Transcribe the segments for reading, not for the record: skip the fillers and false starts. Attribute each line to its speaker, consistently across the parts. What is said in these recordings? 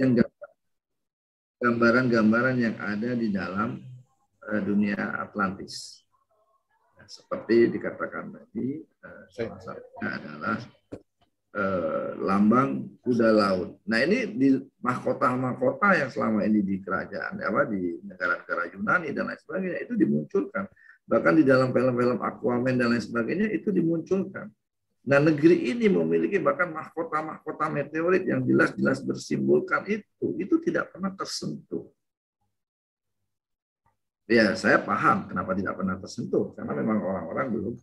Speaker 1: sebagian gambaran-gambaran yang ada di dalam dunia Atlantis. Nah, seperti dikatakan tadi, salah satunya adalah lambang kuda laut. Nah, ini di mahkota-mahkota yang selama ini di kerajaan, di negara-negara Yunani dan lain sebagainya itu dimunculkan. Bahkan di dalam film-film Aquaman dan lain sebagainya itu dimunculkan. Nah, negeri ini memiliki bahkan mahkota-mahkota meteorit yang jelas-jelas bersimbolkan itu tidak pernah tersentuh. Ya, saya paham kenapa tidak pernah tersentuh, karena memang orang-orang belum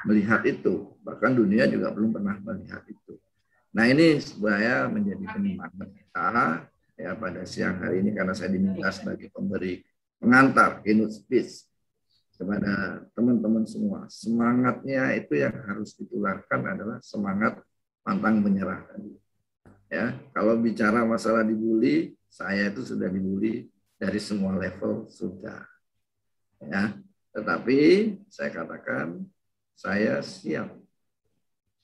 Speaker 1: melihat itu. Bahkan dunia juga belum pernah melihat itu. Nah, ini supaya menjadi penyemangat kita ya pada siang hari ini, karena saya diminta sebagai pemberi pengantar keynote speech kepada teman-teman semua. Semangatnya itu yang harus ditularkan adalah semangat pantang menyerah tadi. Ya, kalau bicara masalah dibully, saya itu sudah dibully dari semua level sudah. Ya, tetapi saya katakan saya siap.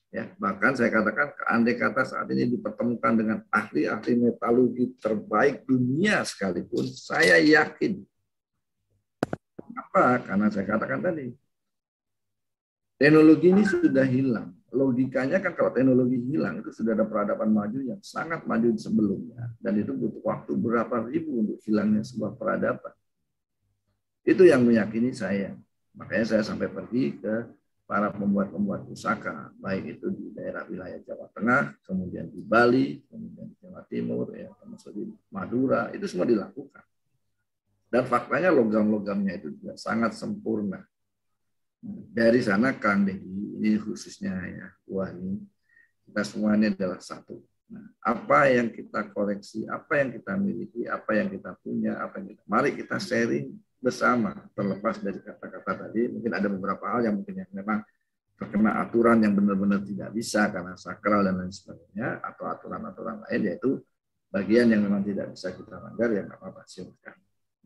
Speaker 1: Ya, bahkan saya katakan andai kata saat ini dipertemukan dengan ahli-ahli metalurgi terbaik dunia sekalipun, saya yakin. Kenapa? Karena saya katakan tadi, teknologi ini sudah hilang. Logikanya kan kalau teknologi hilang itu sudah ada peradaban maju yang sangat maju sebelumnya, dan itu butuh waktu berapa ribu untuk hilangnya sebuah peradaban. Itu yang meyakini saya. Makanya saya sampai pergi ke para pembuat-pembuat pusaka, baik itu di daerah wilayah Jawa Tengah, kemudian di Bali, kemudian di Jawa Timur, ya, termasuk di Madura, itu semua dilakukan. Dan faktanya logam-logamnya itu juga sangat sempurna. Dari sana Kang Deddy, ini khususnya ya, wah ini kita semua ini adalah satu. Nah, apa yang kita koleksi, apa yang kita miliki, apa yang kita punya, mari kita sharing bersama, terlepas dari kata-kata tadi. Mungkin ada beberapa hal yang mungkin yang memang terkena aturan yang benar-benar tidak bisa karena sakral dan lain sebagainya, atau aturan-aturan lain, yaitu bagian yang memang tidak bisa kita langgar, yang apa-apa silakan.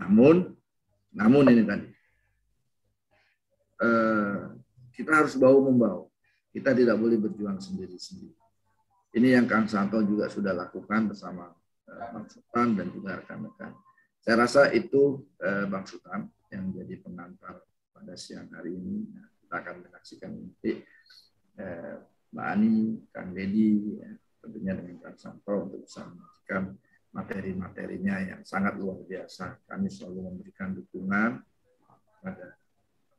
Speaker 1: Namun ini tadi kita harus bahu-membahu. Kita tidak boleh berjuang sendiri-sendiri. Ini yang Kang Santo juga sudah lakukan bersama Bang Sultan dan juga rekan-rekan. Saya rasa itu Bang Sultan yang menjadi pengantar pada siang hari ini. Nah, kita akan menyaksikan nanti Mbak Ani, Kang Deddy, ya, tentunya dengan Kang Santo untuk bisa menyaksikan materi-materinya yang sangat luar biasa. Kami selalu memberikan dukungan pada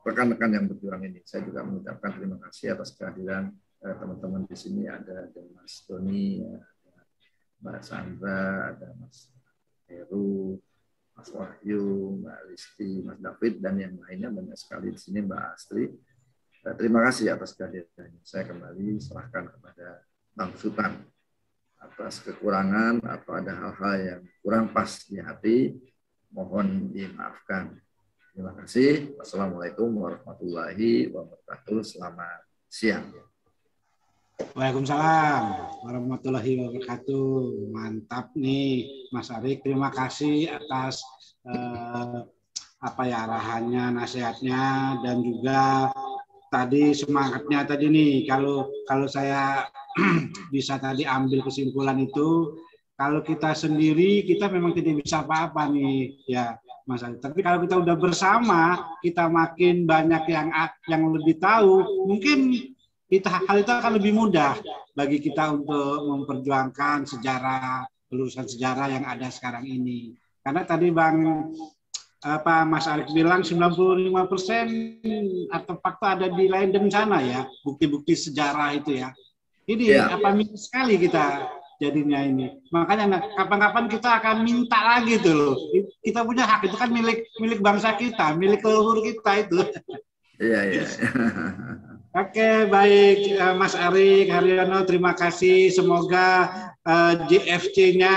Speaker 1: rekan-rekan yang berjuang ini. Saya juga mengucapkan terima kasih atas kehadiran teman-teman di sini. Ada Mas Doni, ada Mbak Sandra, ada Mas Heru, Mas Wahyu, Mbak Listi, Mas David, dan yang lainnya banyak sekali di sini, Mbak Astri. Terima kasih atas kehadirannya. Saya kembali serahkan kepada Bang Sultan atas kekurangan atau ada hal-hal yang kurang pas di hati, mohon dimaafkan. Terima kasih. Wassalamualaikum warahmatullahi wabarakatuh. Selamat siang.
Speaker 2: Waalaikumsalam warahmatullahi wabarakatuh. Mantap nih, Mas Arik. Terima kasih atas arahannya, nasihatnya, dan juga tadi semangatnya tadi nih. Kalau saya bisa tadi ambil kesimpulan itu, kalau kita sendiri kita memang tidak bisa apa-apa nih, ya Mas Arik. Tapi kalau kita udah bersama, kita makin banyak yang lebih tahu, mungkin hal itu akan lebih mudah bagi kita untuk memperjuangkan pelurusan sejarah yang ada sekarang ini. Karena tadi Mas Arik bilang 95% artefak ada di Leiden sana ya, bukti-bukti sejarah itu ya. Ini minim sekali kita jadinya ini. Makanya kapan-kapan kita akan minta lagi tuh loh. Kita punya hak, itu kan milik bangsa kita, milik leluhur kita itu.
Speaker 1: Iya.
Speaker 2: Oke, baik Mas Arik Haryono, terima kasih. Semoga JFC-nya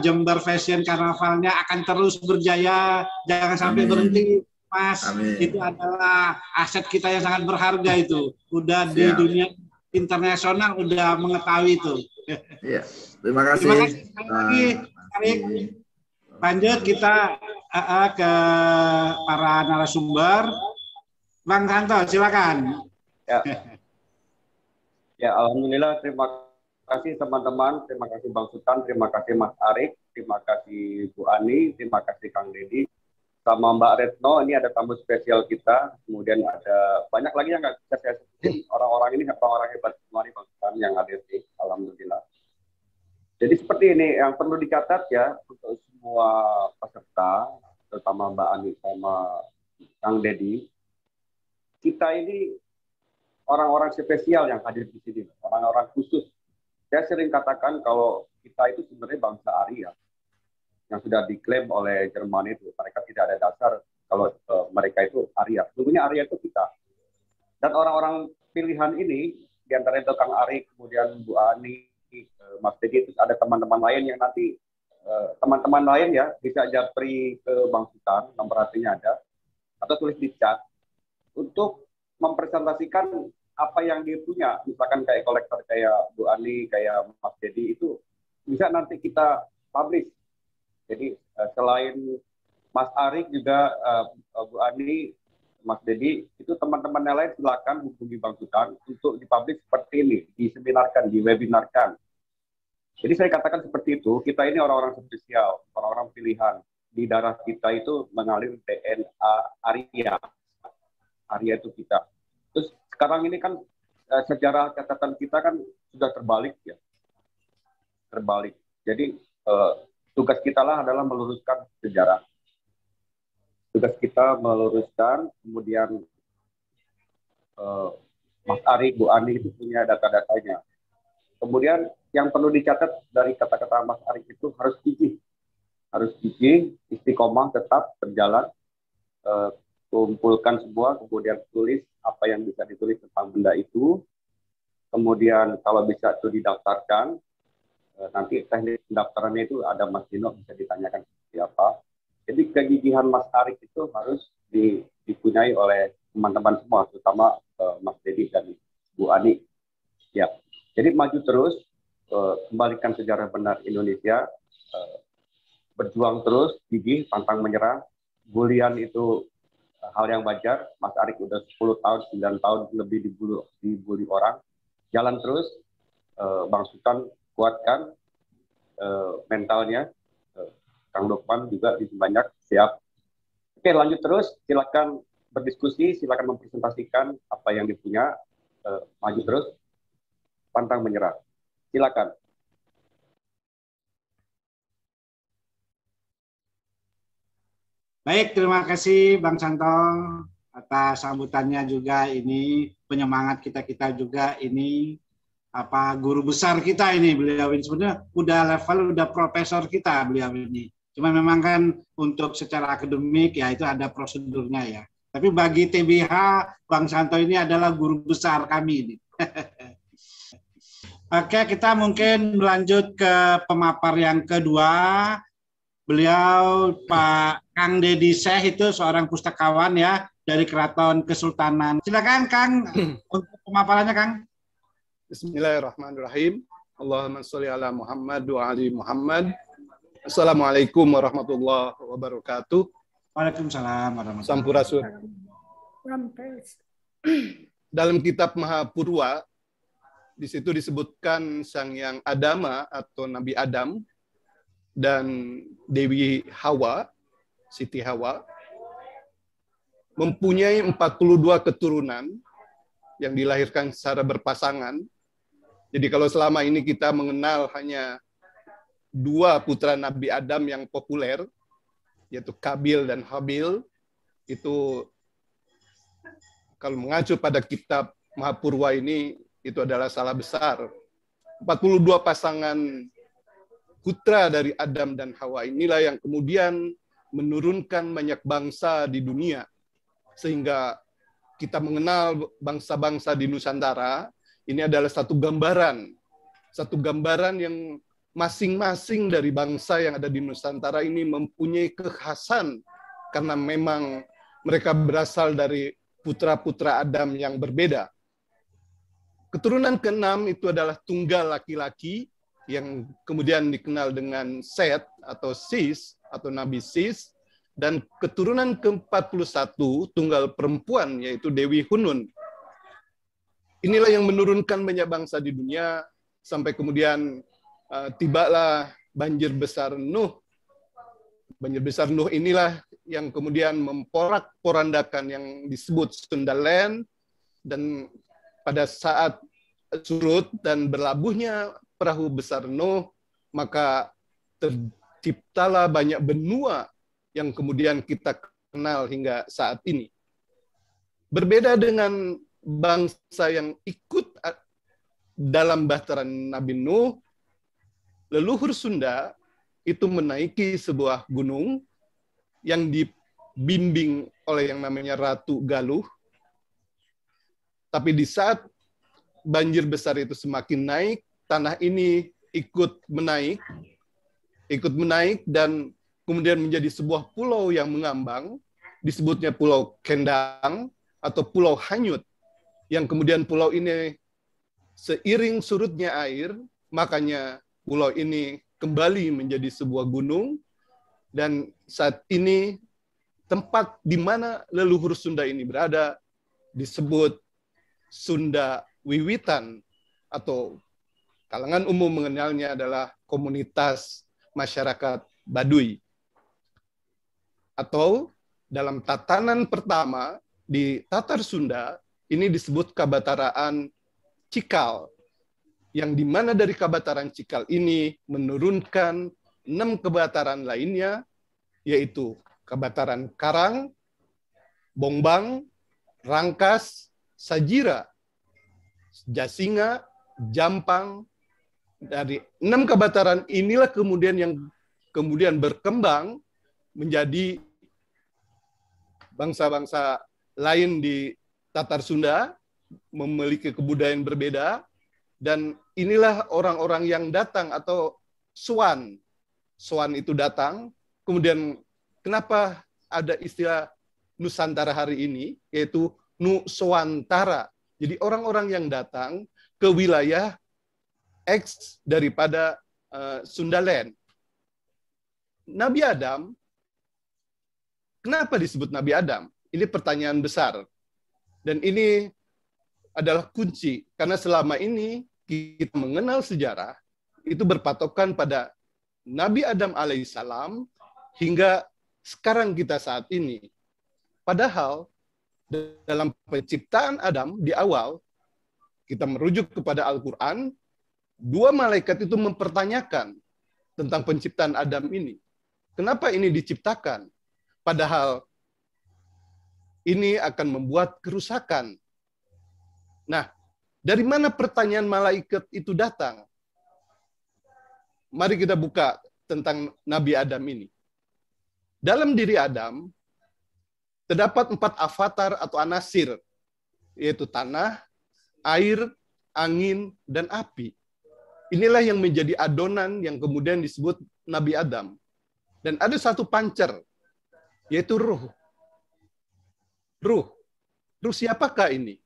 Speaker 2: Jember Fashion Carnaval-nya akan terus berjaya, jangan sampai berhenti, Mas. Amin. Itu adalah aset kita yang sangat berharga itu. Udah di dunia internasional udah mengetahui itu.
Speaker 1: Iya. Terima kasih.
Speaker 2: Terima kasih sekali lagi, Arik. Lanjut kita ke para narasumber. Bang Santo, silakan.
Speaker 3: Ya, alhamdulillah, terima kasih teman-teman, terima kasih Bang Sultan, terima kasih Mas Arik, terima kasih Bu Ani, terima kasih Kang Deddy, sama Mbak Retno. Ini ada tamu spesial kita, kemudian ada banyak lagi yang nggak bisa saya sebutin. Orang-orang ini orang-orang hebat semua nih Bang Sultan yang hadir sih, alhamdulillah. Jadi seperti ini, yang perlu dicatat ya untuk semua peserta, terutama Mbak Ani sama Kang Deddy, kita ini orang-orang spesial yang hadir di sini, orang-orang khusus. Saya sering katakan kalau kita itu sebenarnya bangsa Arya yang sudah diklaim oleh Jerman itu. Mereka tidak ada dasar kalau mereka itu Arya. Sesungguhnya Arya itu kita. Dan orang-orang pilihan ini, di antara itu Kang Ari, kemudian Bu Ani, Mas Dedi, itu ada teman-teman lain yang nanti, teman-teman lain ya, bisa japri ke Bang Sultan, nomor hatinya ada, atau tulis di chat, untuk mempresentasikan apa yang dia punya, misalkan kayak kolektor kayak Bu Ani, kayak Mas Dedi, itu bisa nanti kita publish. Jadi selain Mas Arik juga Bu Ani, Mas Dedi, itu teman-teman yang lain silakan hubungi Bang Sultan untuk dipublish seperti ini, diseminarkan, diwebinarkan. Jadi saya katakan seperti itu, kita ini orang-orang spesial, orang-orang pilihan. Di darah kita itu mengalir DNA Arya. Arya itu kita. Terus sekarang ini kan sejarah catatan kita kan sudah terbalik ya. Terbalik. Jadi tugas kita lah adalah meluruskan sejarah. Tugas kita meluruskan, kemudian Mas Ari, Bu Ani itu punya data-datanya. Kemudian yang perlu dicatat dari kata-kata Mas Ari itu harus gigih. Harus gigih, istiqomah, tetap berjalan, kumpulkan semua, kemudian tulis apa yang bisa ditulis tentang benda itu. Kemudian kalau bisa itu didaftarkan, nanti teknik pendaftarannya itu ada Mas Dino, bisa ditanyakan seperti apa. Jadi kegigihan Mas Arik itu harus dipunyai oleh teman-teman semua, terutama Mas Dedi dan Bu Ani. Ya, jadi maju terus, kembalikan sejarah benar Indonesia, berjuang terus, gigih, pantang menyerah. Bulian itu hal yang wajar. Mas Arik udah 10 tahun, 9 tahun lebih dibully orang. Jalan terus, Bang Sultan kuatkan mentalnya. Kang Lukman juga banyak siap. Oke, lanjut terus. Silakan berdiskusi, silakan mempresentasikan apa yang dipunya. Maju terus, pantang menyerah. Silakan.
Speaker 2: Baik, terima kasih Bang Santong atas sambutannya juga. Ini penyemangat kita juga, ini apa guru besar kita ini, beliau ini sebenarnya udah level udah profesor kita beliau ini. Cuma memang kan untuk secara akademik ya itu ada prosedurnya ya. Tapi bagi TBH Bang Santo ini adalah guru besar kami ini. Oke, kita mungkin melanjut ke pemapar yang kedua. Beliau Pak Kang Deddy Syekh itu seorang pustakawan ya dari Keraton Kesultanan. Silakan Kang untuk pemaparannya Kang.
Speaker 4: Bismillahirrahmanirrahim. Allahumma sholli ala Muhammad wa ali Muhammad. Assalamualaikum warahmatullahi wabarakatuh.
Speaker 2: Waalaikumsalam warahmatullahi
Speaker 4: Sampurasun. Dalam kitab Mahapurwa, di situ disebutkan Sang Yang Adama atau Nabi Adam dan Dewi Hawa, Siti Hawa, mempunyai 42 keturunan yang dilahirkan secara berpasangan. Jadi kalau selama ini kita mengenal hanya 2 putra Nabi Adam yang populer, yaitu Kabil dan Habil, itu kalau mengacu pada kitab Mahapurwa ini, itu adalah salah besar. 42 pasangan putra dari Adam dan Hawa inilah yang kemudian menurunkan banyak bangsa di dunia. Sehingga kita mengenal bangsa-bangsa di Nusantara, ini adalah satu gambaran yang masing-masing dari bangsa yang ada di Nusantara ini mempunyai kekhasan karena memang mereka berasal dari putra-putra Adam yang berbeda. Keturunan ke-6 itu adalah tunggal laki-laki yang kemudian dikenal dengan Set atau Sis atau Nabi Sis, dan keturunan ke-41 tunggal perempuan yaitu Dewi Hunun. Inilah yang menurunkan banyak bangsa di dunia, sampai kemudian tibalah banjir besar Nuh. Banjir besar Nuh inilah yang kemudian memporak-porandakan yang disebut Sundaland, dan pada saat surut dan berlabuhnya perahu besar Nuh, maka terciptalah banyak benua yang kemudian kita kenal hingga saat ini. Berbeda dengan bangsa yang ikut dalam bahtera Nabi Nuh, leluhur Sunda itu menaiki sebuah gunung yang dibimbing oleh yang namanya Ratu Galuh. Tapi di saat banjir besar itu semakin naik, tanah ini ikut menaik dan kemudian menjadi sebuah pulau yang mengambang, disebutnya Pulau Kendang atau Pulau Hanyut, yang kemudian pulau ini seiring surutnya air, makanya pulau ini kembali menjadi sebuah gunung, dan saat ini tempat di mana leluhur Sunda ini berada disebut Sunda Wiwitan, atau kalangan umum mengenalnya adalah komunitas masyarakat Baduy. Atau dalam tatanan pertama di Tatar Sunda, ini disebut Kabataraan Cikal, yang dimana dari Kabataran Cikal ini menurunkan 6 kabataran lainnya, yaitu Kabataran Karang, Bongbang, Rangkas, Sajira, Jasinga, Jampang. Dari 6 kabataran inilah kemudian yang kemudian berkembang menjadi bangsa-bangsa lain di Tatar Sunda, memiliki kebudayaan berbeda, dan inilah orang-orang yang datang atau Swan. Swan itu datang, kemudian kenapa ada istilah Nusantara hari ini, yaitu Nuswantara. Jadi orang-orang yang datang ke wilayah X daripada Sundaland. Nabi Adam, kenapa disebut Nabi Adam? Ini pertanyaan besar. Dan ini adalah kunci, karena selama ini kita mengenal sejarah, itu berpatokan pada Nabi Adam alaihissalam hingga sekarang kita saat ini. Padahal dalam penciptaan Adam di awal, kita merujuk kepada Al-Quran, 2 malaikat itu mempertanyakan tentang penciptaan Adam ini. Kenapa ini diciptakan? Padahal ini akan membuat kerusakan. Nah, dari mana pertanyaan malaikat itu datang? Mari kita buka tentang Nabi Adam ini. Dalam diri Adam, terdapat 4 avatar atau anasir, yaitu tanah, air, angin, dan api. Inilah yang menjadi adonan yang kemudian disebut Nabi Adam. Dan ada satu pancer, yaitu ruh. Ruh siapakah ini?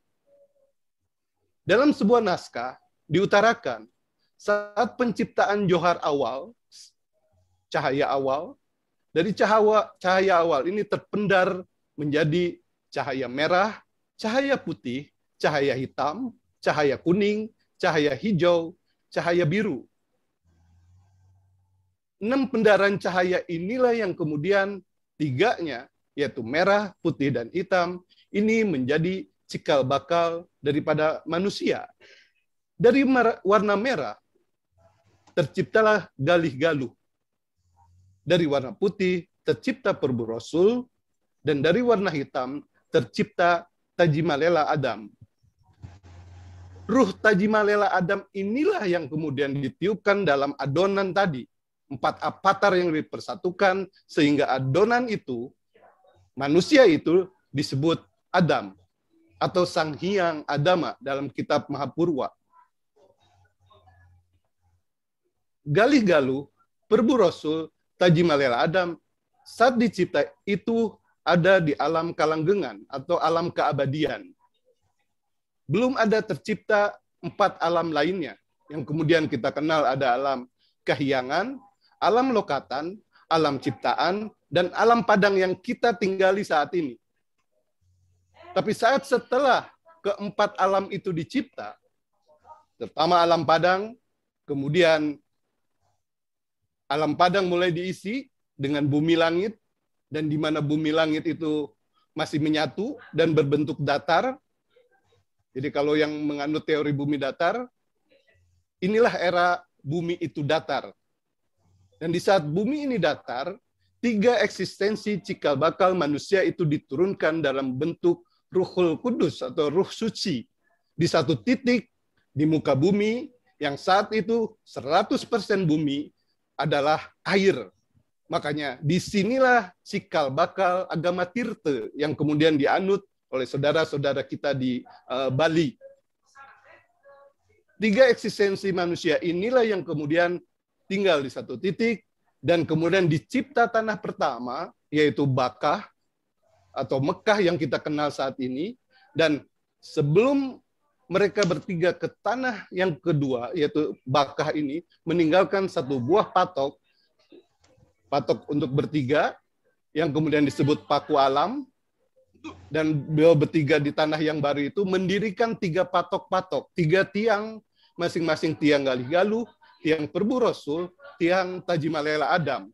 Speaker 4: Dalam sebuah naskah diutarakan, saat penciptaan johar awal, cahaya awal, dari cahaya awal ini terpendar menjadi cahaya merah, cahaya putih, cahaya hitam, cahaya kuning, cahaya hijau, cahaya biru. 6 pendaran cahaya inilah yang kemudian 3-nya, yaitu merah, putih, dan hitam, ini menjadi cikal bakal daripada manusia. Dari warna merah, terciptalah Galih-Galuh. Dari warna putih, tercipta Perbu Rasul, dan dari warna hitam, tercipta Tajimalela Adam. Ruh Tajimalela Adam inilah yang kemudian ditiupkan dalam adonan tadi. 4 avatar yang dipersatukan, sehingga adonan itu, manusia itu disebut Adam, atau Sang Hyang Adama dalam kitab Mahapurwa. Galih-Galuh, Perbu Rasul, Tajimalela Adam, saat dicipta itu ada di alam kalanggengan atau alam keabadian. Belum ada tercipta 4 alam lainnya, yang kemudian kita kenal ada alam kahyangan, alam lokatan, alam ciptaan, dan alam padang yang kita tinggali saat ini. Tapi saat setelah ke-4 alam itu dicipta, terutama alam padang, Kemudian alam padang mulai diisi dengan bumi langit, dan di mana bumi langit itu masih menyatu dan berbentuk datar. Jadi kalau yang menganut teori bumi datar, inilah era bumi itu datar. Dan di saat bumi ini datar, 3 eksistensi cikal bakal manusia itu diturunkan dalam bentuk Ruhul Kudus atau Ruh Suci di satu titik di muka bumi yang saat itu 100% bumi adalah air. Makanya disinilah cikal bakal agama Tirte yang kemudian dianut oleh saudara-saudara kita di Bali. 3 eksistensi manusia inilah yang kemudian tinggal di satu titik, dan kemudian dicipta tanah pertama, yaitu Bakah atau Mekah yang kita kenal saat ini. Dan sebelum mereka bertiga ke tanah yang kedua, yaitu Bakah ini, meninggalkan satu buah patok untuk bertiga, yang kemudian disebut paku alam. Dan beliau bertiga di tanah yang baru itu mendirikan 3 patok-patok, 3 tiang, masing-masing tiang Galih Galuh, tiang Perbu Rasul, tiang Tajimalela Adam.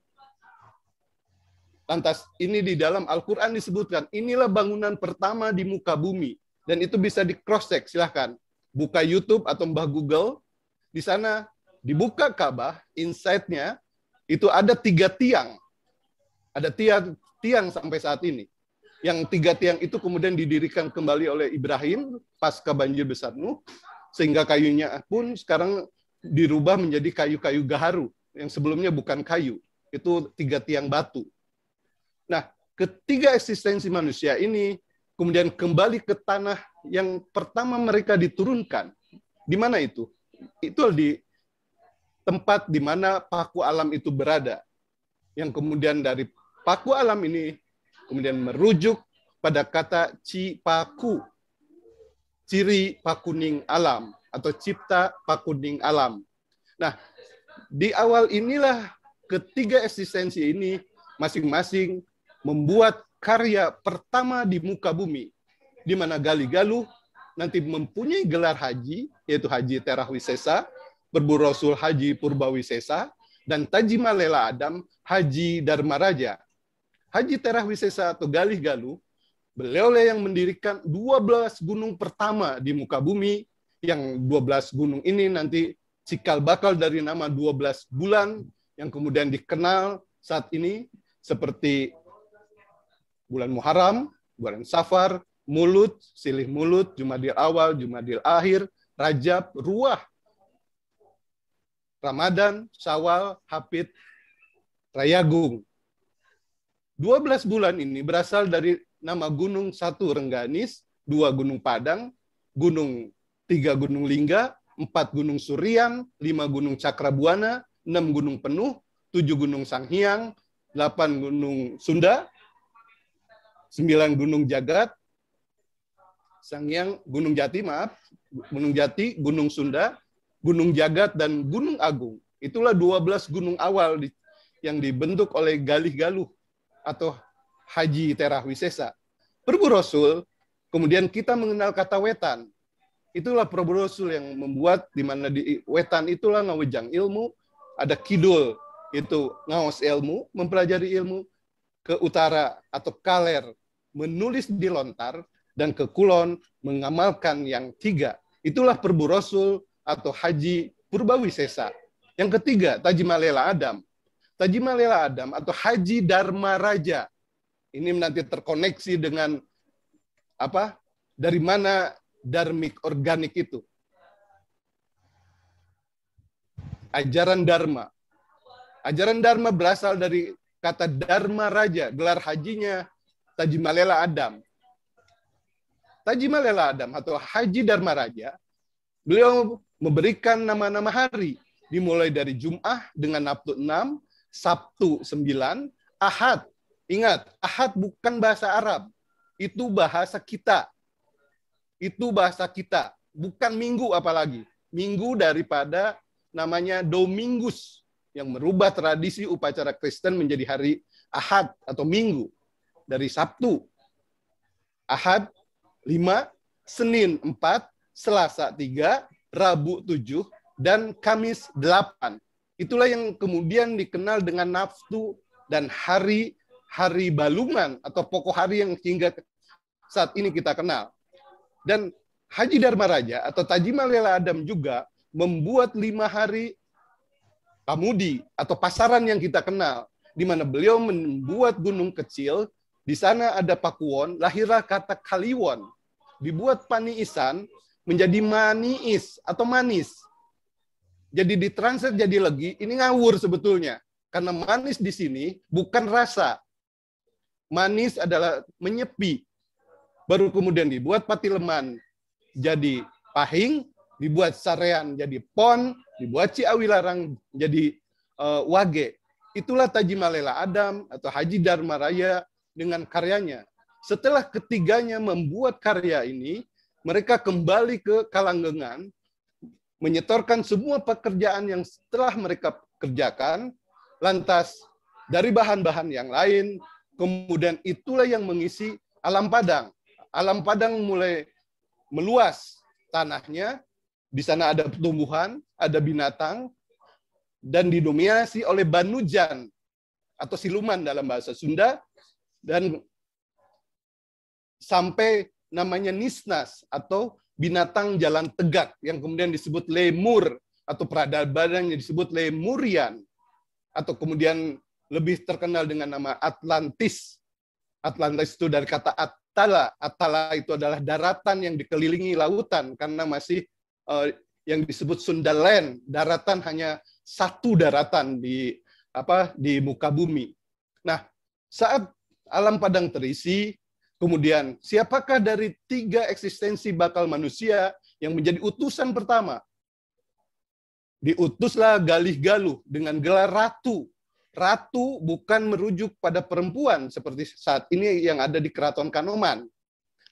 Speaker 4: Lantas ini di dalam Al-Quran disebutkan, inilah bangunan pertama di muka bumi. Dan itu bisa di cross-check, silahkan. Buka YouTube atau Mbah Google, di sana dibuka Ka'bah, inside-nya itu ada 3 tiang. Ada tiang sampai saat ini. Yang 3 tiang itu kemudian didirikan kembali oleh Ibrahim pasca banjir besar Nuh, sehingga kayunya pun sekarang dirubah menjadi kayu-kayu gaharu, yang sebelumnya bukan kayu. Itu 3 tiang batu. Nah, ketiga eksistensi manusia ini kemudian kembali ke tanah yang pertama mereka diturunkan. Di mana itu? Itu di tempat di mana paku alam itu berada. Yang kemudian dari paku alam ini kemudian merujuk pada kata Cipaku, ciri pakuning alam, atau cipta pakuning alam. Nah, di awal inilah ketiga eksistensi ini masing-masing membuat karya pertama di muka bumi, di mana Galih Galuh nanti mempunyai gelar haji, yaitu Haji Terah Wisesa, Perbu Rasul Haji Purba Wisesa, dan Tajimalela Adam Haji Dharma Raja. Haji Terah Wisesa atau Galih Galuh, beliau yang mendirikan 12 gunung pertama di muka bumi, yang 12 gunung ini nanti cikal bakal dari nama 12 bulan yang kemudian dikenal saat ini seperti bulan Muharram, bulan Safar, Mulut, Silih Mulut, Jumadil Awal, Jumadil Akhir, Rajab, Ruah, Ramadan, Syawal, Hapit, Rayagung. 12 bulan ini berasal dari nama gunung 1 Rengganis, 2 Gunung Padang, 3 Gunung Lingga, 4 Gunung Surian, 5 Gunung Cakrabuana, 6 Gunung Penuh, 7 Gunung Sanghyang, 8 Gunung Sunda, 9 Gunung Jagat, Sanghyang, Gunung Jati, Gunung Jati, Gunung Sunda, Gunung Jagat, dan Gunung Agung. Itulah 12 gunung awal yang dibentuk oleh Galih Galuh atau Haji Terah Wisesa. Perbu Rasul, kemudian kita mengenal kata wetan. Itulah Perbu Rasul yang membuat, di mana di wetan itulah ngawejang ilmu, ada kidul, itu ngaos ilmu, mempelajari ilmu, ke utara atau kaler, menulis di lontar, dan ke kulon, mengamalkan yang 3. Itulah Perbu Rasul atau Haji Purba Wisesa. Yang ketiga, Tajimalela Adam. Tajimalela Adam atau Haji Dharma Raja. Ini nanti terkoneksi dengan apa? Dari mana dharmik organik itu? Ajaran Dharma. Ajaran Dharma berasal dari kata Dharma Raja. Gelar hajinya Tajimalela Adam. Tajimalela Adam atau Haji Dharma Raja, beliau memberikan nama-nama hari. Dimulai dari Jum'ah dengan Sabtu 6, Sabtu 9, Ahad. Ingat, Ahad bukan bahasa Arab. Itu bahasa kita. Itu bahasa kita. Bukan minggu apalagi. Minggu daripada namanya Domingus, yang merubah tradisi upacara Kristen menjadi hari Ahad atau Minggu. Dari Sabtu, Ahad 5, Senin 4, Selasa 3, Rabu 7, dan Kamis 8. Itulah yang kemudian dikenal dengan naftu dan hari balungan atau pokok hari yang hingga saat ini kita kenal. Dan Haji Dharma Raja atau Tajimal Lela Adam juga membuat 5 hari Pamudi atau pasaran yang kita kenal, di mana beliau membuat gunung kecil, di sana ada Pakuwon, lahirlah kata Kaliwon, dibuat paniisan menjadi maniis atau manis. Jadi ditranslate jadi legi, ini ngawur sebetulnya. Karena manis di sini bukan rasa. Manis adalah menyepi. Baru kemudian dibuat Patileman jadi pahing, dibuat Sarean jadi pon, dibuat Ciawilarang jadi wage. Itulah Tajimal Lela Adam atau Haji Dharma Raya dengan karyanya. Setelah ketiganya membuat karya ini, mereka kembali ke Kalanggengan, menyetorkan semua pekerjaan yang setelah mereka kerjakan, lantas dari bahan-bahan yang lain, kemudian itulah yang mengisi Alam Padang. Alam Padang mulai meluas tanahnya, di sana ada tumbuhan, ada binatang, dan didominasi oleh Banujan atau siluman dalam bahasa Sunda, dan sampai namanya Nisnas atau binatang jalan tegak yang kemudian disebut lemur atau peradaban yang disebut Lemurian, atau kemudian lebih terkenal dengan nama Atlantis. Atlantis itu dari kata Atala. Atala itu adalah daratan yang dikelilingi lautan karena masih yang disebut Sundaland, daratan hanya satu daratan di muka bumi. Nah, saat alam padang terisi, kemudian siapakah dari 3 eksistensi bakal manusia yang menjadi utusan pertama? Diutuslah Galih Galuh dengan gelar ratu. Ratu bukan merujuk pada perempuan seperti saat ini yang ada di Keraton Kanoman.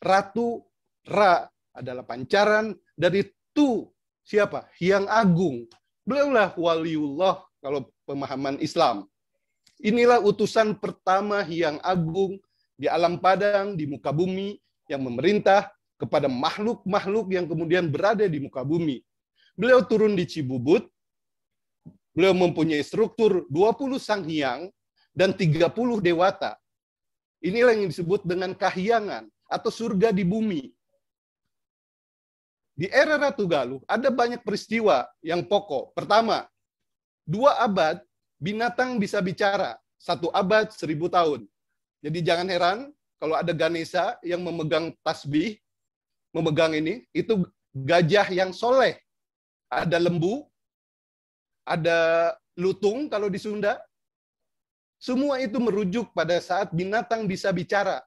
Speaker 4: Ratu, Ra adalah pancaran dari Tu. Siapa? Hyang Agung. Beliaulah waliullah kalau pemahaman Islam. Inilah utusan pertama Hyang Agung di alam padang, di muka bumi, yang memerintah kepada makhluk-makhluk yang kemudian berada di muka bumi. Beliau turun di Cibubut, beliau mempunyai struktur 20 sanghyang dan 30 dewata. Inilah yang disebut dengan kahyangan atau surga di bumi. Di era Ratu Galuh ada banyak peristiwa yang pokok. Pertama, 2 abad binatang bisa bicara, 1 abad 1000 tahun. Jadi jangan heran kalau ada Ganesha yang memegang tasbih, memegang ini, itu gajah yang soleh. Ada lembu, ada lutung kalau di Sunda. Semua itu merujuk pada saat binatang bisa bicara.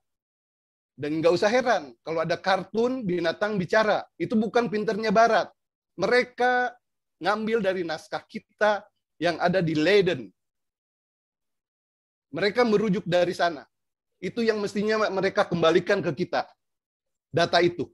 Speaker 4: Dan nggak usah heran, kalau ada kartun binatang bicara, itu bukan pinternya Barat. Mereka ngambil dari naskah kita yang ada di Leiden. Mereka merujuk dari sana. Itu yang mestinya mereka kembalikan ke kita. Data itu.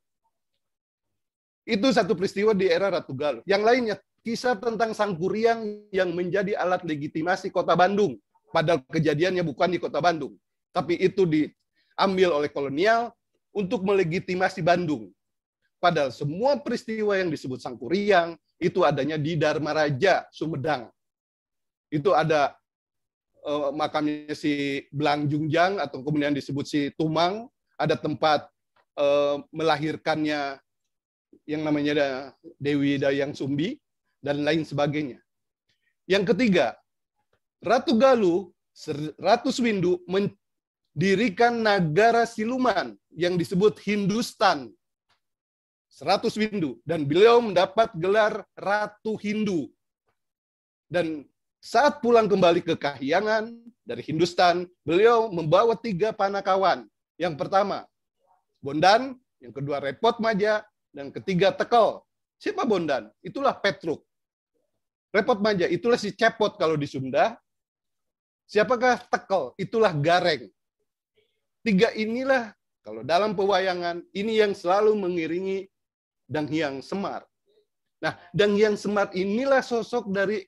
Speaker 4: Itu satu peristiwa di era Ratu Galuh. Yang lainnya, kisah tentang Sangkuriang yang menjadi alat legitimasi kota Bandung. Padahal kejadiannya bukan di kota Bandung. Tapi itu diambil oleh kolonial untuk melegitimasi Bandung. Padahal semua peristiwa yang disebut Sangkuriang itu adanya di Dharma Raja, Sumedang. Itu ada makamnya si Belang Jungjang atau kemudian disebut si Tumang, ada tempat melahirkannya yang namanya Dewi Dayang Sumbi, dan lain sebagainya. Yang ketiga, Ratu Galuh, Ratu Swindu mendirikan negara siluman yang disebut Hindustan. 100 Windu, dan beliau mendapat gelar Ratu Hindu. Dan saat pulang kembali ke Kahyangan dari Hindustan, beliau membawa 3 panakawan. Yang pertama, Bondan, yang kedua Repot Maja, dan ketiga Tekel. Siapa Bondan? Itulah Petruk. Repot Maja, itulah si Cepot kalau di Sunda. Siapakah Tekel? Itulah Gareng. 3 inilah, kalau dalam pewayangan, ini yang selalu mengiringi Dang Hyang Semar. Nah, Dang Hyang Semar inilah sosok dari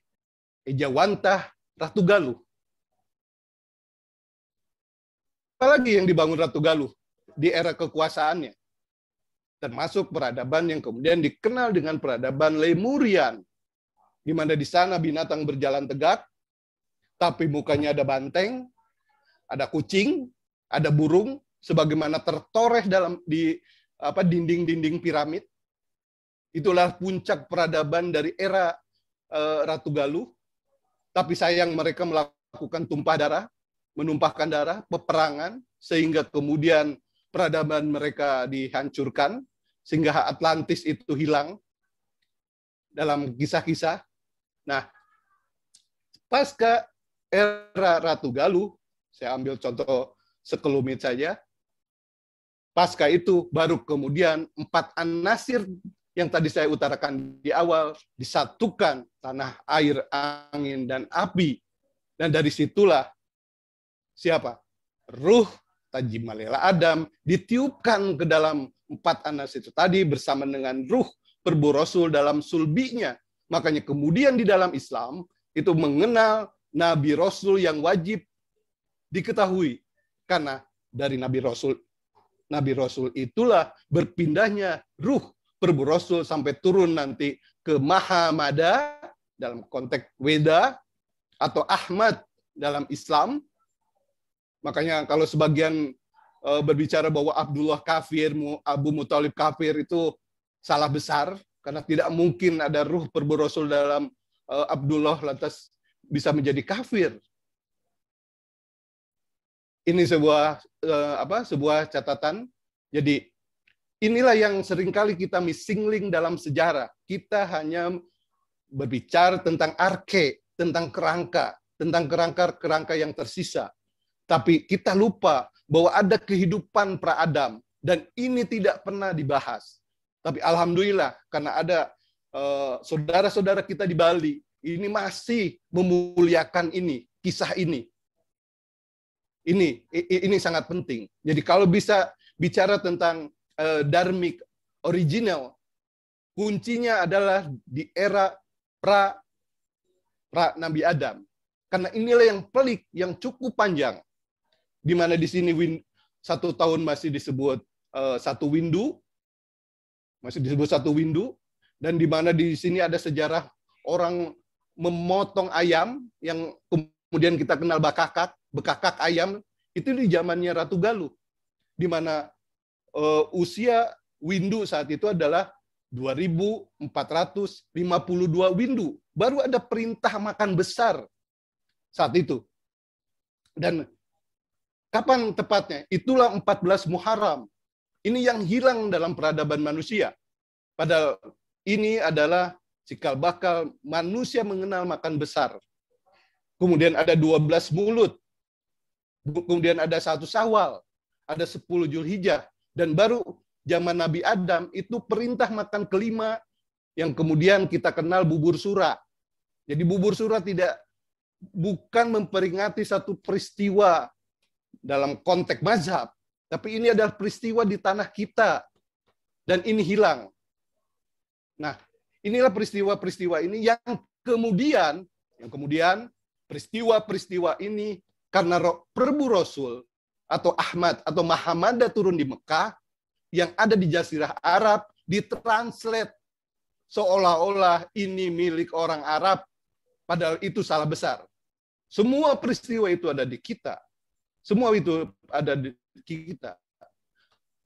Speaker 4: Ejawantah Ratu Galuh. Apalagi yang dibangun Ratu Galuh di era kekuasaannya. Termasuk peradaban yang kemudian dikenal dengan peradaban Lemurian. di mana di sana binatang berjalan tegak, tapi mukanya ada banteng, ada kucing, ada burung, sebagaimana tertoreh di dinding-dinding piramid. Itulah puncak peradaban dari era Ratu Galuh. Tapi sayang mereka melakukan menumpahkan darah, peperangan, sehingga kemudian peradaban mereka dihancurkan, sehingga Atlantis itu hilang dalam kisah-kisah. Nah, pasca era Ratu Galuh, saya ambil contoh sekelumit saja, pasca itu baru kemudian 4 an-Nasir yang tadi saya utarakan di awal disatukan, tanah, air, angin, dan api. Dan dari situlah siapa? Ruh Tajimalela Adam ditiupkan ke dalam 4 an-Nasir itu tadi bersama dengan ruh Perbu Rasul dalam sulbinya. Makanya kemudian di dalam Islam itu mengenal Nabi Rasul yang wajib diketahui. Karena dari Nabi Rasul itulah berpindahnya ruh Perbu Rasul sampai turun nanti ke Mahamada dalam konteks Weda atau Ahmad dalam Islam. Makanya kalau sebagian berbicara bahwa Abdullah kafir, Abu Muthalib kafir, itu salah besar, karena tidak mungkin ada ruh Perbu Rasul dalam Abdullah lantas bisa menjadi kafir. Ini sebuah catatan. Jadi inilah yang seringkali kita missing link dalam sejarah. Kita hanya berbicara tentang arke, tentang kerangka yang tersisa. Tapi kita lupa bahwa ada kehidupan pra-Adam, dan ini tidak pernah dibahas. Tapi alhamdulillah, karena ada saudara-saudara kita di Bali, ini masih memuliakan kisah ini. Ini sangat penting. Jadi kalau bisa bicara tentang dharmik original, kuncinya adalah di era pra Nabi Adam. Karena inilah yang pelik, yang cukup panjang. Di mana di sini 1 tahun masih disebut 1 windu, dan di mana di sini ada sejarah orang memotong ayam yang kemudian kita kenal bekakak ayam, itu di zamannya Ratu Galuh, di mana usia windu saat itu adalah 2452 windu. Baru ada perintah makan besar saat itu. Dan kapan tepatnya? Itulah 14 Muharram. Ini yang hilang dalam peradaban manusia. Padahal ini adalah cikal bakal manusia mengenal makan besar. Kemudian ada 12 Mulut. Kemudian ada 1 Syawal. Ada 10 Zulhijjah. Dan baru zaman Nabi Adam itu perintah makan kelima yang kemudian kita kenal bubur sura. Jadi bubur sura bukan memperingati satu peristiwa dalam konteks mazhab, tapi ini adalah peristiwa di tanah kita, dan ini hilang. Nah, inilah peristiwa-peristiwa ini yang kemudian peristiwa-peristiwa ini karena Perbu Rasul atau Ahmad atau Mahamada turun di Mekah, yang ada di Jazirah Arab ditranslate seolah-olah ini milik orang Arab, padahal itu salah besar. Semua peristiwa itu ada di kita. Semua itu ada di kita.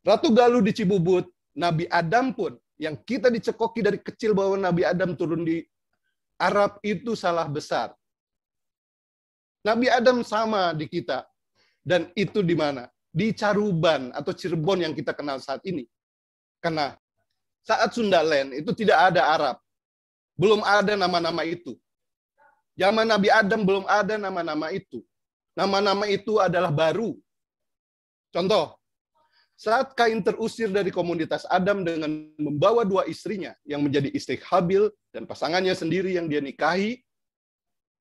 Speaker 4: Ratu Galuh di Cibubut, Nabi Adam pun, yang kita dicekoki dari kecil bahwa Nabi Adam turun di Arab, itu salah besar. Nabi Adam sama di kita. Dan itu di mana? Di Caruban atau Cirebon yang kita kenal saat ini. Karena saat Sundaland itu tidak ada Arab. Belum ada nama-nama itu. Zaman Nabi Adam belum ada nama-nama itu. Nama-nama itu adalah baru. Contoh, saat Kain terusir dari komunitas Adam dengan membawa 2 istrinya yang menjadi istri Habil dan pasangannya sendiri yang dia nikahi,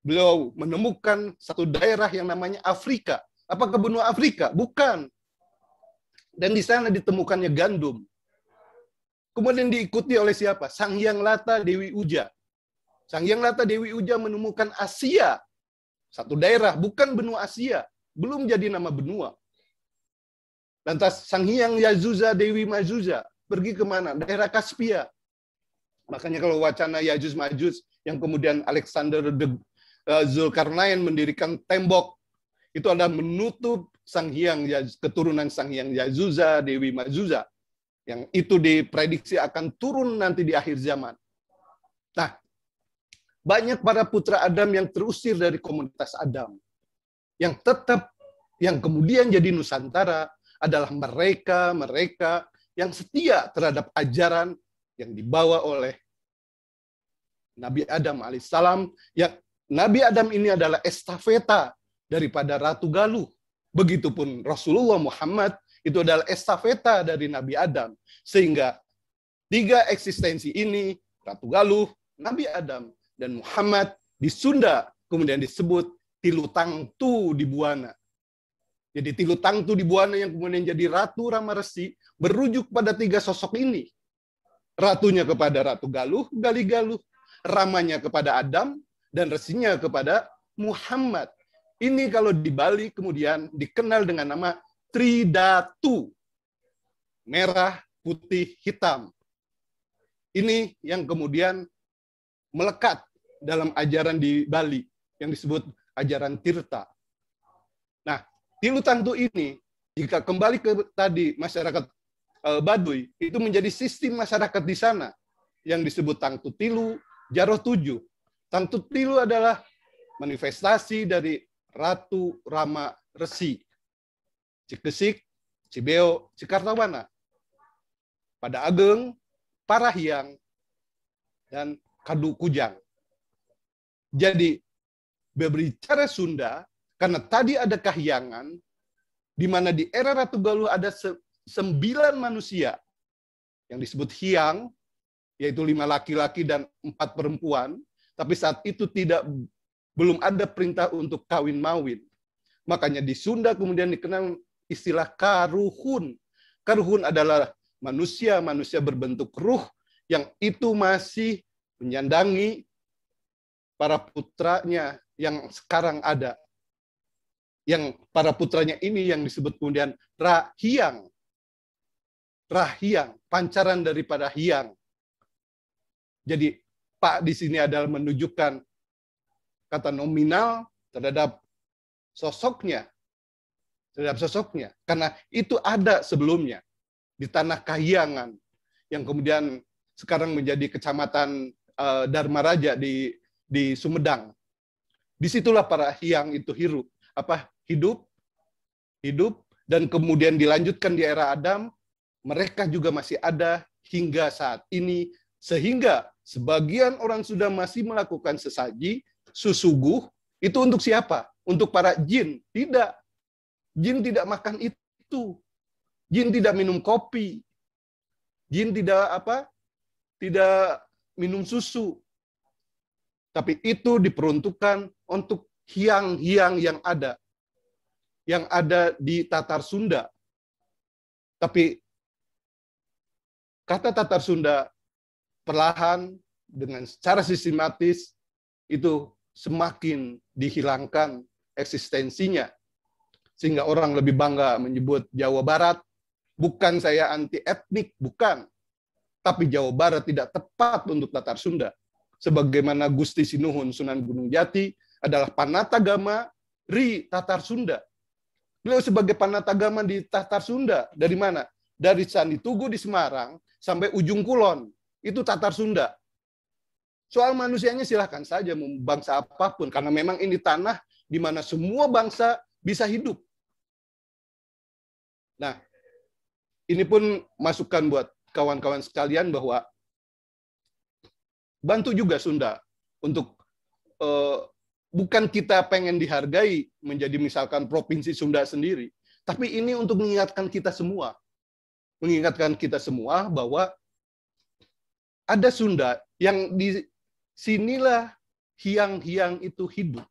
Speaker 4: beliau menemukan satu daerah yang namanya Afrika. Apakah benua Afrika? Bukan. Dan di sana ditemukannya gandum. Kemudian diikuti oleh siapa? Sang Hyang Lata Dewi Uja. Sang Hyang Lata Dewi Uja menemukan Asia. Satu daerah, bukan benua Asia. Belum jadi nama benua. Lantas Sang Hyang Yazuza Dewi Majuza pergi kemana? Daerah Kaspia. Makanya kalau wacana Yajuj Majuj yang kemudian Alexander Zulkarnain mendirikan tembok, itu adalah menutup keturunan Sang Hyang Yazuza, Dewi Mazuza, yang itu diprediksi akan turun nanti di akhir zaman. Nah, banyak para putra Adam yang terusir dari komunitas Adam. Yang kemudian jadi Nusantara adalah mereka yang setia terhadap ajaran yang dibawa oleh Nabi Adam alaihissalam. Yang Nabi Adam ini adalah estafeta daripada Ratu Galuh. Begitupun Rasulullah Muhammad itu adalah estafeta dari Nabi Adam. Sehingga 3 eksistensi ini, Ratu Galuh, Nabi Adam, dan Muhammad, di Sunda kemudian disebut Tilu Tangtu di Buana. Jadi Tilu Tangtu di Buana yang kemudian jadi Ratu Rama Resi berujuk pada 3 sosok ini. Ratunya kepada Ratu Galuh, Gali Galuh. Ramanya kepada Adam, dan resinya kepada Muhammad. Ini kalau di Bali kemudian dikenal dengan nama Tridatu. Merah, putih, hitam. Ini yang kemudian melekat dalam ajaran di Bali yang disebut ajaran Tirta. Nah, Tilu Tangtu ini jika kembali ke tadi masyarakat Baduy, itu menjadi sistem masyarakat di sana yang disebut Tangtu Tilu, Jaro 7. Tangtu Tilu adalah manifestasi dari Ratu Rama Resi, Cikesik, Cibeo, Cikartawana, Pada Ageng, Parahiang, dan Kadu Kujang. Jadi, berbicara Sunda, karena tadi ada kahyangan, di mana di era Ratu Galuh ada 9 manusia yang disebut Hyang, yaitu 5 laki-laki dan 4 perempuan, tapi saat itu belum ada perintah untuk kawin mawin. Makanya di Sunda kemudian dikenal istilah karuhun. Karuhun adalah manusia berbentuk ruh yang itu masih menyandangi para putranya yang sekarang ada. Yang para putranya ini yang disebut kemudian Rahyang. Rahyang, pancaran daripada Hyang. Jadi Pak di sini adalah menunjukkan kata nominal terhadap sosoknya. Karena itu ada sebelumnya di Tanah Kahyangan yang kemudian sekarang menjadi Kecamatan Dharmaraja di Sumedang. Disitulah para Hyang itu hidup, dan kemudian dilanjutkan di era Adam, mereka juga masih ada hingga saat ini, sehingga sebagian orang sudah masih melakukan sesaji, susuguh, itu untuk siapa? Untuk para jin? Tidak. Jin tidak makan itu. Jin tidak minum kopi. Jin tidak minum susu. Tapi itu diperuntukkan untuk hyang-hyang yang ada di Tatar Sunda. Tapi kata Tatar Sunda perlahan dengan secara sistematis itu semakin dihilangkan eksistensinya. Sehingga orang lebih bangga menyebut Jawa Barat. Bukan saya anti etnik, bukan. Tapi Jawa Barat tidak tepat untuk Tatar Sunda. Sebagaimana Gusti Sinuhun Sunan Gunung Jati adalah panatagama Ri Tatar Sunda. Beliau sebagai panatagama di Tatar Sunda. Dari mana? Dari Candi Tugu di Semarang sampai ujung Kulon. Itu Tatar Sunda. Soal manusianya silahkan saja, bangsa apapun. Karena memang ini tanah di mana semua bangsa bisa hidup. Nah, ini pun masukan buat kawan-kawan sekalian bahwa bantu juga Sunda untuk bukan kita pengen dihargai menjadi misalkan provinsi Sunda sendiri, tapi ini untuk mengingatkan kita semua bahwa ada Sunda yang di sinilah hyang-hyang itu hidup.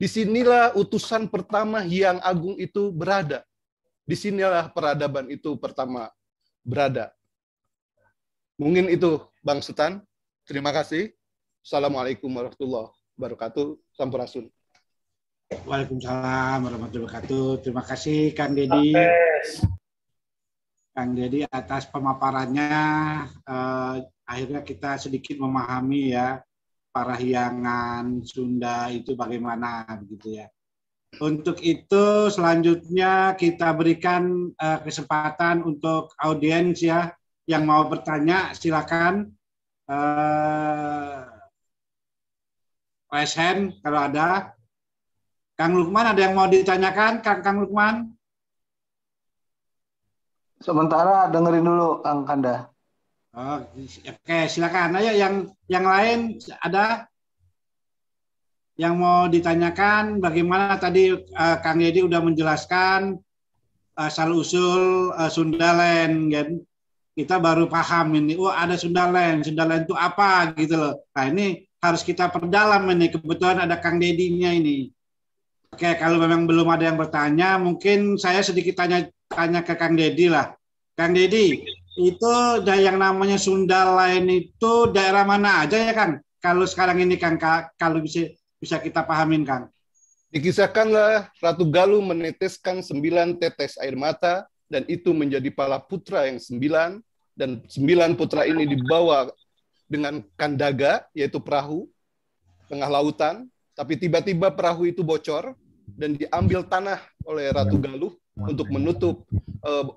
Speaker 4: Di sinilah utusan pertama Hyang Agung itu berada. Di sinilah peradaban itu pertama berada. Mungkin itu Bang Sutan. Terima kasih. Assalamualaikum warahmatullahi wabarakatuh. Sampurasun.
Speaker 2: Waalaikumsalam warahmatullahi wabarakatuh. Terima kasih Kang Dedi. Kang Dedi atas pemaparannya. Akhirnya kita sedikit memahami ya Parahyangan Sunda itu bagaimana begitu ya. Untuk itu selanjutnya kita berikan kesempatan untuk audiens ya yang mau bertanya, silakan raise hand kalau ada. Kang Lukman, ada yang mau ditanyakan, Kang Lukman?
Speaker 5: Sementara dengerin dulu Kang Kanda.
Speaker 2: Oh, oke, silakan. Ayo yang lain ada yang mau ditanyakan? Bagaimana tadi Kang Dedi udah menjelaskan asal usul Sundaland, kan? Kita baru paham ini. Oh, ada Sundaland. Sundaland itu apa gitu loh. Nah, ini harus kita perdalam ini. Kebetulan ada Kang Dedinya ini. Oke, kalau memang belum ada yang bertanya, mungkin saya sedikit tanya ke Kang Dedi lah. Kang Dedi, itu yang namanya Sundaland itu daerah mana aja ya Kang? Kalau sekarang ini Kang, kalau bisa kita pahamin Kang.
Speaker 4: Dikisahkanlah Ratu Galuh meneteskan 9 tetes air mata, dan itu menjadi pala putra yang 9, dan 9 putra ini dibawa dengan kandaga, yaitu perahu, tengah lautan, tapi tiba-tiba perahu itu bocor, dan diambil tanah oleh Ratu Galuh untuk menutup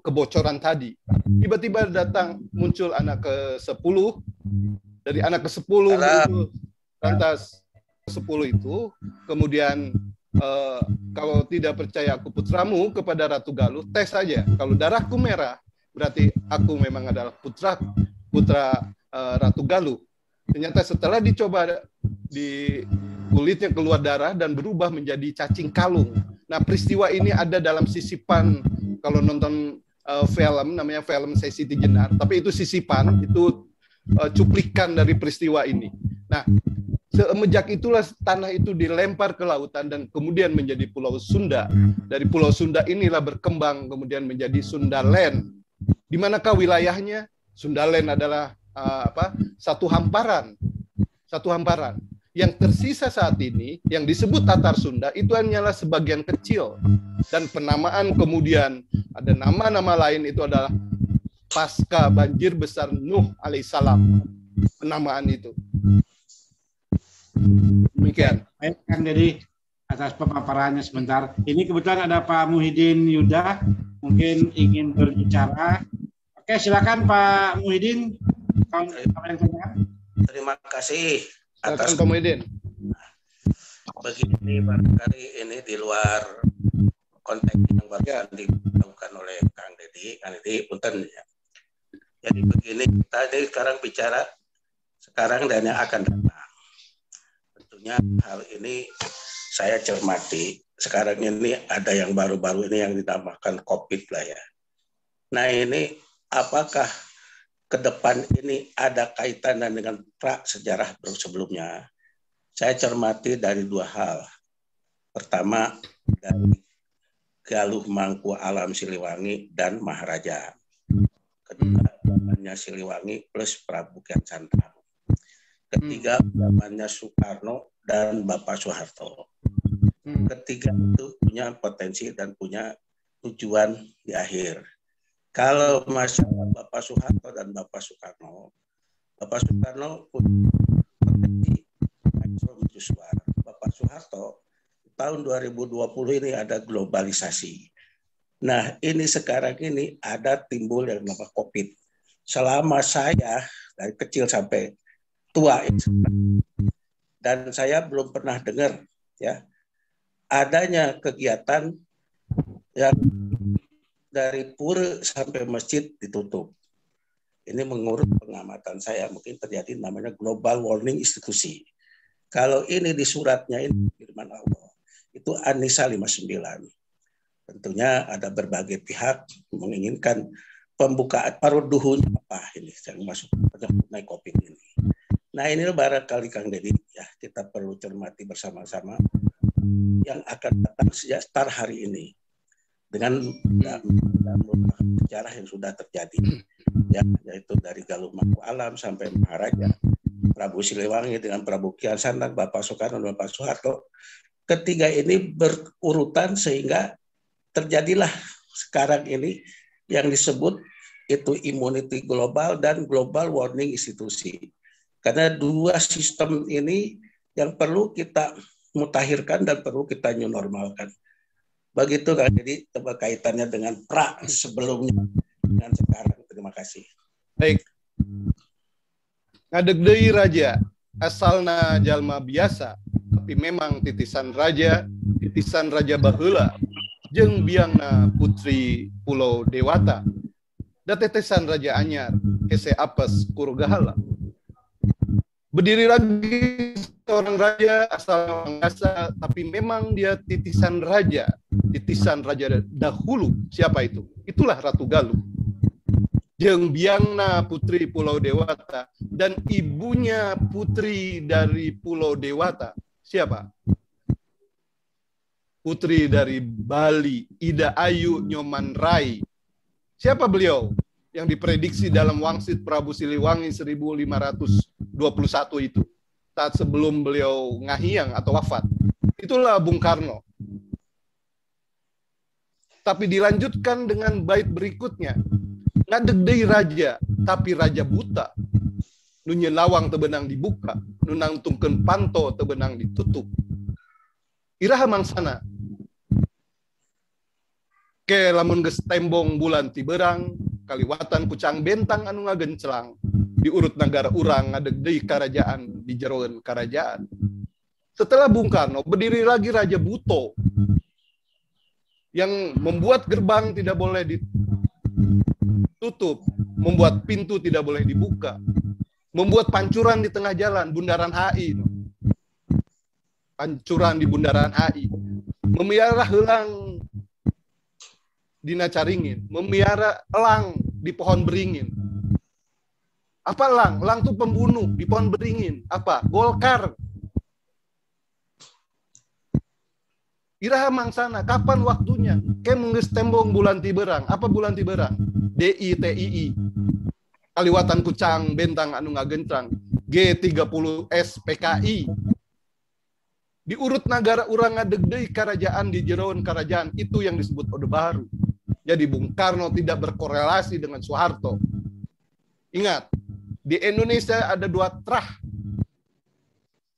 Speaker 4: kebocoran tadi. Tiba-tiba muncul anak ke-10, dari anak ke-10 itu, lantas ke-10 itu, kemudian kalau tidak percaya aku putramu kepada Ratu Galuh, tes saja. Kalau darahku merah, berarti aku memang adalah putra Ratu Galuh. Ternyata setelah dicoba, di kulitnya keluar darah dan berubah menjadi cacing kalung. Nah, peristiwa ini ada dalam sisipan, kalau nonton film, namanya film Sesi Jenar, tapi itu sisipan, itu cuplikan dari peristiwa ini. Nah, semenjak itulah tanah itu dilempar ke lautan dan kemudian menjadi Pulau Sunda. Dari Pulau Sunda inilah berkembang kemudian menjadi Sundaland. Di manakah wilayahnya? Sundaland adalah satu hamparan. Yang tersisa saat ini, yang disebut Tatar Sunda, itu hanyalah sebagian kecil. Dan penamaan kemudian, ada nama-nama lain, itu adalah pasca banjir besar Nuh alaihissalam. Penamaan itu. Demikian.
Speaker 2: Baik, Kang Dedi, atas pemaparannya sebentar. Ini kebetulan ada Pak Muhyiddin Yuda, mungkin ingin berbicara. Oke, silakan Pak Muhyiddin.
Speaker 6: Terima kasih atas
Speaker 4: Muhyiddin.
Speaker 6: Begini, barangkali ini di luar konteks yang baru dilakukan oleh Kang Dedi, punten ya. Jadi begini, kita ini sekarang bicara sekarang dan yang akan datang. Tentunya hal ini saya cermati. Sekarang ini ada yang baru-baru ini yang dinamakan COVID lah ya. Nah ini apakah ke depan ini ada kaitan dengan sejarah sebelumnya? Saya cermati dari 2 hal. Pertama, dari Galuh Mangku Alam Siliwangi dan Maharaja. Kedua, zamannya Siliwangi plus Prabu Kian Santang. Ketiga, zamannya Soekarno dan Bapak Soeharto. Ketiga itu punya potensi dan punya tujuan di akhir. Kalau masalah Bapak Soeharto dan Bapak Soekarno punya potensi suara. Bapak Soeharto tahun 2020 ini ada globalisasi. Nah, ini sekarang ini ada timbul yang namanya COVID. Selama saya dari kecil sampai tua dan saya belum pernah dengar ya adanya kegiatan yang dari pura sampai masjid ditutup. Ini menurut pengamatan saya mungkin terjadi namanya global warning institusi. Kalau ini di suratnya ini firman Allah, itu An-Nisa 59. Tentunya ada berbagai pihak menginginkan pembukaan paruduhunya apa ini yang masuk naik COVID ini. Nah ini barangkali Kang Dedi ya kita perlu cermati bersama-sama yang akan datang sejak start hari ini dengan sejarah yang sudah terjadi ya, yaitu dari Galuh Mangku Alam sampai Maharaja, Prabu Siliwangi dengan Prabu Kian Santang, Bapak Soekarno dan Bapak Soeharto. Ketiga ini berurutan sehingga terjadilah sekarang ini yang disebut itu immunity global dan global warning institusi. Karena dua sistem ini yang perlu kita mutakhirkan dan perlu kita new normalkan. Begitu kan, jadi kaitannya dengan pra sebelumnya dan sekarang. Terima kasih.
Speaker 4: Baik. Ngadeg deui raja, asalna jalma biasa, tapi memang titisan raja baheula, jeung biangna putri Pulau Dewata. Da tetesan raja anyar, hese apes kurugahala. Berdiri lagi seorang raja asal biasa, tapi memang dia titisan raja dahulu. Siapa itu? Itulah Ratu Galuh. Jeung biangna putri Pulau Dewata dan ibunya putri dari Pulau Dewata. Siapa? Putri dari Bali, Ida Ayu Nyoman Rai. Siapa beliau? Yang diprediksi dalam Wangsit Prabu Siliwangi 1521 itu. Saat sebelum beliau ngahiang atau wafat. Itulah Bung Karno. Tapi dilanjutkan dengan bait berikutnya. Ngadeg deui raja, tapi raja buta. Nu lawang teu beunang dibuka, nu nangtungkeun panto teu beunang ditutup. Iraha mangsana. Ke lamun geus tembong bulan ti beurang, kaliwatan kucang bentang anu ngagencelang, diurut negara urang ngadeg deui karajaan di jeroeun karajaan. Setelah Bung Karno, berdiri lagi Raja Buto yang membuat gerbang tidak boleh ditutup, membuat pintu tidak boleh dibuka, membuat pancuran di tengah jalan, Bundaran HI. Pancuran di Bundaran HI. Memelihara helang dina caringin, memelihara elang di pohon beringin. Apa elang? Elang itu pembunuh di pohon beringin. Apa? Golkar. Iraha mangsana, kapan waktunya? Kemun geus tembong bulan ti beurang. Apa bulan ti beurang? DITII. Kaliwatan kucang bentang anu ngagentrang. G30S PKI. Diurut negara urang ngadeg deui karajaan di jeroeun karajaan, itu yang disebut Orde Baru. Jadi Bung Karno tidak berkorelasi dengan Soeharto. Ingat, di Indonesia ada dua trah.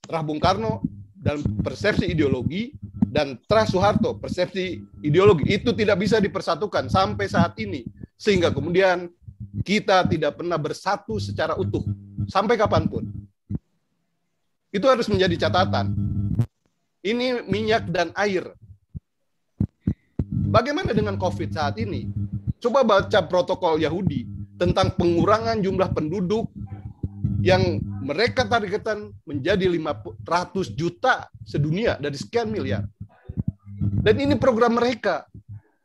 Speaker 4: Trah Bung Karno dalam persepsi ideologi dan trah Soeharto persepsi ideologi. Itu tidak bisa dipersatukan sampai saat ini. Sehingga kemudian kita tidak pernah bersatu secara utuh. Sampai kapanpun. Itu harus menjadi catatan. Ini minyak dan air. Bagaimana dengan COVID saat ini? Coba baca protokol Yahudi tentang pengurangan jumlah penduduk yang mereka targetan menjadi 500 juta sedunia dari sekian miliar. Dan ini program mereka,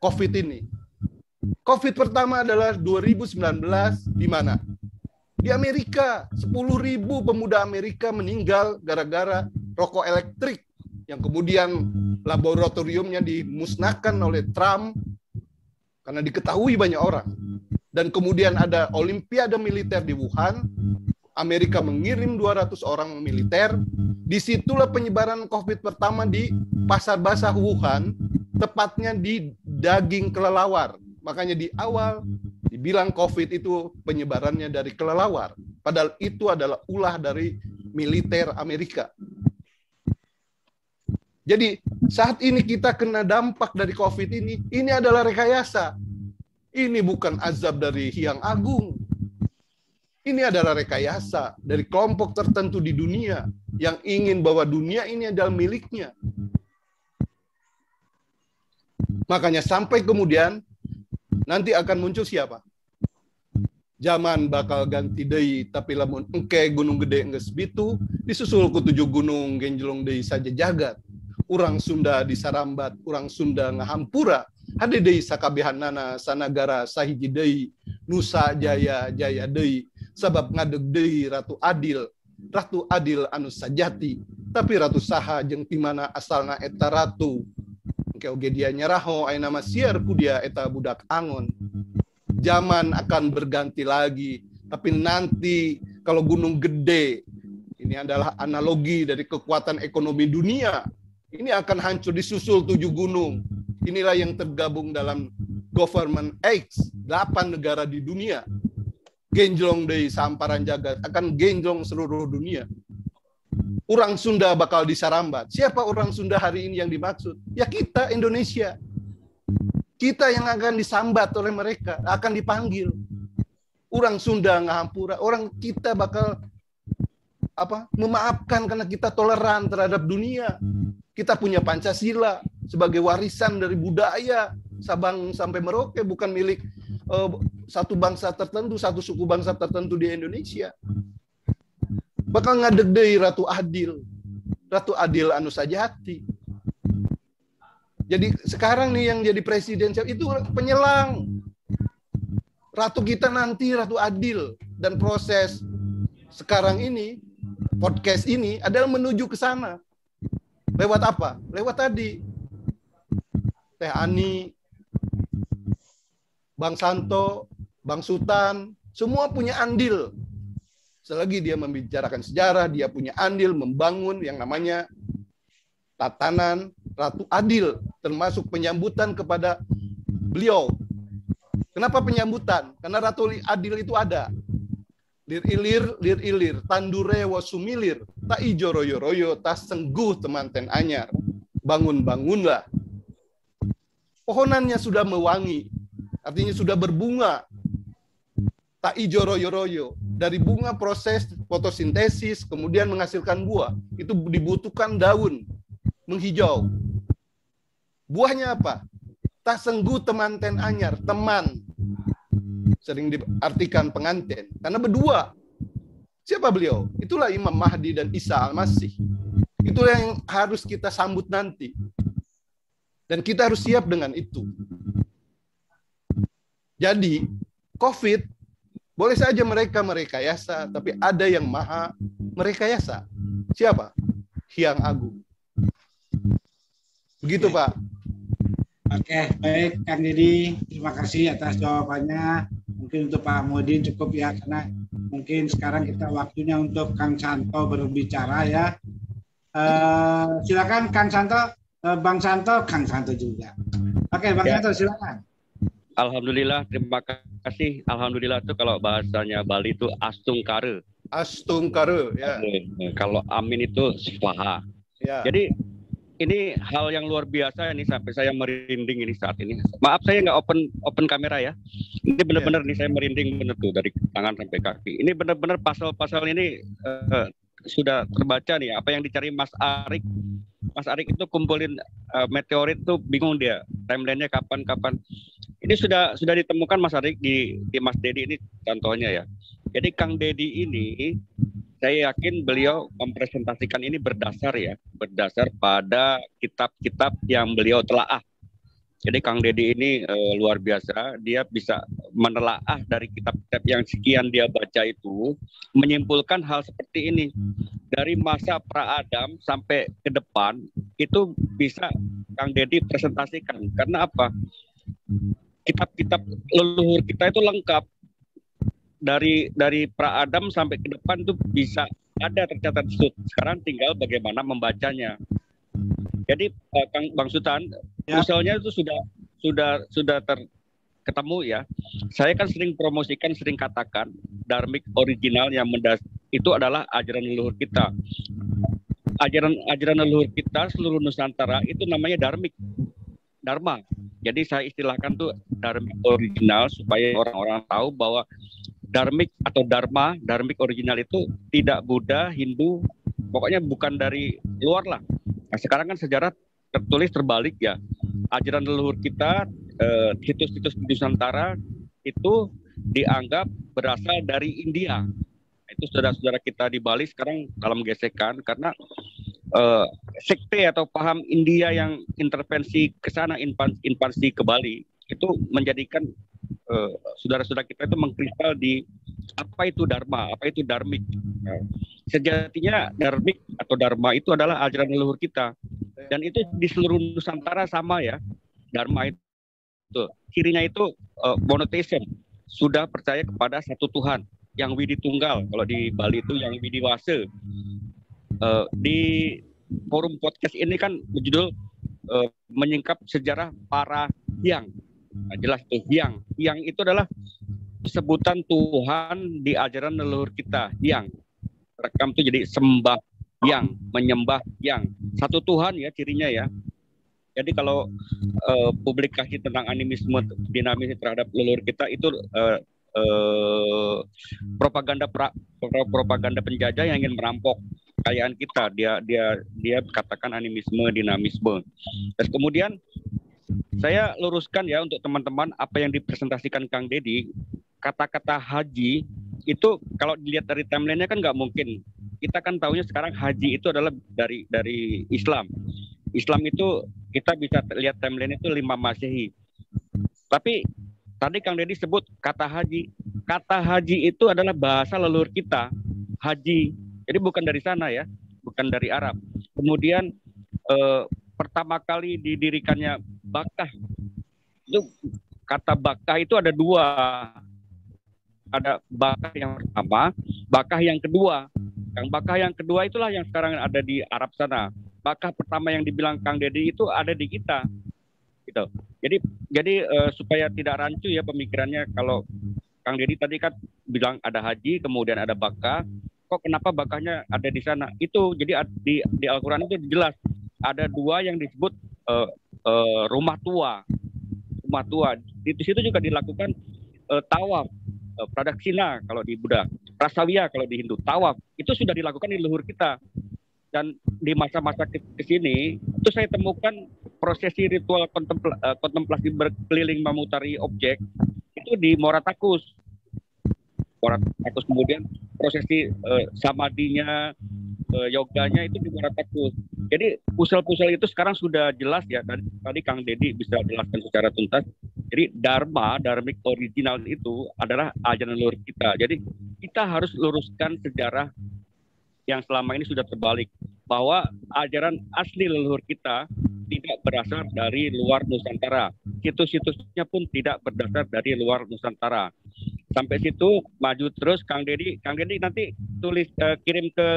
Speaker 4: COVID ini. COVID pertama adalah 2019 di mana? Di Amerika, 10.000 pemuda Amerika meninggal gara-gara rokok elektrik yang kemudian laboratoriumnya dimusnahkan oleh Trump karena diketahui banyak orang. Dan kemudian ada Olimpiade militer di Wuhan, Amerika mengirim 200 orang militer. Disitulah penyebaran COVID pertama di pasar basah Wuhan, tepatnya di daging kelelawar. Makanya di awal dibilang COVID itu penyebarannya dari kelelawar. Padahal itu adalah ulah dari militer Amerika. Jadi saat ini kita kena dampak dari COVID ini adalah rekayasa. Ini bukan azab dari Hyang Agung. Ini adalah rekayasa dari kelompok tertentu di dunia yang ingin bahwa dunia ini adalah miliknya. Makanya sampai kemudian nanti akan muncul siapa? Zaman bakal ganti deui, tapi lamun engke gunung gede geus bitu, disusul ku 7 gunung genjlong deui saja jagat. Urang Sunda disarambat, urang Sunda ngahampura, hade deui sakabehanana sanagara sahiji deui, Nusa Jaya jaya deui, sabab ngadeg deui Ratu Adil anu sajati, tapi ratu saha jeung ti mana asalna eta ratu. Engke oge dia nyaraho aya nama siar ku dia eta budak angon. Zaman akan berganti lagi, tapi nanti kalau gunung gede, ini adalah analogi dari kekuatan ekonomi dunia. Ini akan hancur disusul 7 gunung. Inilah yang tergabung dalam Government X, 8 negara di dunia. genjlong dari samparan jagat, akan genjlong seluruh dunia. Orang Sunda bakal disarambat. Siapa orang Sunda hari ini yang dimaksud? Ya kita, Indonesia. Kita yang akan disambat oleh mereka, akan dipanggil. Orang Sunda ngahampura, orang kita bakal memaafkan karena kita toleran terhadap dunia. Kita punya Pancasila sebagai warisan dari budaya Sabang sampai Merauke, bukan milik satu bangsa tertentu, satu suku bangsa tertentu di Indonesia. Bakal ngadegdei Ratu Adil anu Sajati. Jadi sekarang nih yang jadi presiden itu penyelang. Ratu kita nanti Ratu Adil, dan proses sekarang ini podcast ini adalah menuju ke sana. Lewat apa? Lewat tadi Teh Ani, Bang Santo, Bang Sutan, semua punya andil. Selagi dia membicarakan sejarah, dia punya andil membangun yang namanya tatanan Ratu Adil, termasuk penyambutan kepada beliau. Kenapa penyambutan? Karena Ratu Adil itu ada. Lir ilir, tandure wasumilir, ta ijo royo, ta sengguh temanten anyar. Bangunlah. Pohonannya sudah mewangi, artinya sudah berbunga. Tak ijo royo. Dari bunga proses fotosintesis, kemudian menghasilkan buah. Itu dibutuhkan daun, menghijau. Buahnya apa? Tak sengguh temanten anyar, teman. Sering diartikan pengantin. Karena berdua. Siapa beliau? Itulah Imam Mahdi dan Isa Al-Masih. Itulah yang harus kita sambut nanti. Dan kita harus siap dengan itu. Jadi, COVID, boleh saja mereka merekayasa, tapi ada yang maha merekayasa. Siapa? Hyang Agung. Begitu, Pak.
Speaker 2: Oke, baik Kang Deddy. Terima kasih atas jawabannya. Mungkin untuk Pak Modin cukup ya, karena mungkin sekarang kita waktunya untuk Kang Santo berbicara ya. Silakan Kang Santo, Bang Santo, Kang Santo juga. Oke, Bang Santo silakan.
Speaker 3: Alhamdulillah, terima kasih. Alhamdulillah itu kalau bahasanya Bali itu astungkare.
Speaker 4: Astungkare, ya.
Speaker 3: Kalau amin itu swaha.
Speaker 4: Ya.
Speaker 3: Jadi ini hal yang luar biasa ini, sampai saya merinding ini saat ini. Maaf saya nggak open kamera ya. Ini benar-benar nih saya merinding benar tuh dari tangan sampai kaki. Ini benar-benar pasal-pasal ini sudah terbaca nih apa yang dicari Mas Arik. Mas Arik itu kumpulin meteorit tuh bingung dia timelinenya kapan. Ini sudah ditemukan Mas Arik di Mas Deddy ini contohnya ya. Jadi Kang Deddy ini saya yakin beliau mempresentasikan ini berdasar pada kitab-kitab yang beliau telaah. Jadi Kang Deddy ini luar biasa, dia bisa menelaah dari kitab-kitab yang sekian dia baca itu, menyimpulkan hal seperti ini. Dari masa pra-Adam sampai ke depan, itu bisa Kang Deddy presentasikan. Karena apa? Kitab-kitab leluhur kita itu lengkap. Dari pra-Adam sampai ke depan itu bisa ada tercatat di situ. Sekarang tinggal bagaimana membacanya. Jadi Bang Sultan, misalnya itu sudah ketemu ya. Saya kan sering promosikan, sering katakan dharmik original yang itu adalah ajaran leluhur kita. Ajaran leluhur kita seluruh Nusantara itu namanya dharma. Jadi saya istilahkan tuh dharmik original supaya orang-orang tahu bahwa dharmik atau dharmik original itu tidak Buddha, Hindu, pokoknya bukan dari luar lah. Nah, sekarang kan sejarah tertulis terbalik ya. Ajaran leluhur kita, situs-situs di Nusantara itu dianggap berasal dari India. Itu saudara-saudara kita di Bali sekarang dalam gesekan karena sekte atau paham India yang intervensi ke sana, invasi ke Bali, itu menjadikan saudara-saudara kita itu mengkristal di apa itu dharma, apa itu dharmik. Sejatinya dharmik atau dharma itu adalah ajaran leluhur kita, dan itu di seluruh Nusantara sama ya. Dharma itu cirinya itu monotheism, sudah percaya kepada satu Tuhan yang Widi Tunggal. Kalau di Bali itu yang Widi Wase. Di forum podcast ini kan berjudul menyingkap sejarah para hyang. Nah, jelas itu hyang itu adalah
Speaker 7: sebutan Tuhan di ajaran leluhur kita yang rekam itu jadi sembah yang, menyembah yang. Satu Tuhan ya cirinya ya. Jadi kalau publikasi tentang animisme dinamis terhadap leluhur kita itu propaganda penjajah yang ingin merampok kekayaan kita. Dia katakan animisme dinamisme. Terus kemudian saya luruskan ya untuk teman-teman apa yang dipresentasikan Kang Deddy, kata-kata haji itu kalau dilihat dari timelinenya kan nggak mungkin. Kita kan tahunya sekarang haji itu adalah dari Islam. Islam itu kita bisa lihat timeline itu 5 Masehi. Tapi tadi Kang Deddy sebut kata haji. Kata haji itu adalah bahasa leluhur kita, haji. Jadi bukan dari sana ya, bukan dari Arab. Kemudian pertama kali didirikannya Bakkah. Itu kata Bakkah itu ada 2. Ada Bakkah yang pertama, Bakkah yang kedua. Yang Bakkah yang kedua itulah yang sekarang ada di Arab sana. Bakkah pertama yang dibilang Kang Deddy itu ada di kita. Gitu. Jadi supaya tidak rancu ya pemikirannya, kalau Kang Deddy tadi kan bilang ada haji, kemudian ada Bakkah. Kok kenapa Bakkahnya ada di sana? Itu jadi di Al-Qur'an itu jelas ada 2 yang disebut rumah tua. Rumah tua. Di situ juga dilakukan tawaf, pradaksina kalau di Buddha, prasawiya kalau di Hindu, tawaf. Itu sudah dilakukan di leluhur kita. Dan di masa-masa kesini itu saya temukan prosesi ritual kontemplasi berkeliling memutari objek itu di Moratakos. Kemudian prosesi samadinya, yoganya itu di Moratakos. Jadi pusel-pusel itu sekarang sudah jelas ya. Tadi Kang Deddy bisa jelaskan secara tuntas. Jadi dharmic original itu adalah ajaran leluhur kita. Jadi kita harus luruskan sejarah yang selama ini sudah terbalik, bahwa ajaran asli leluhur kita tidak berasal dari luar Nusantara. Situs-situsnya pun tidak berdasar dari luar Nusantara. Sampai situ maju terus Kang Deddy nanti tulis kirim ke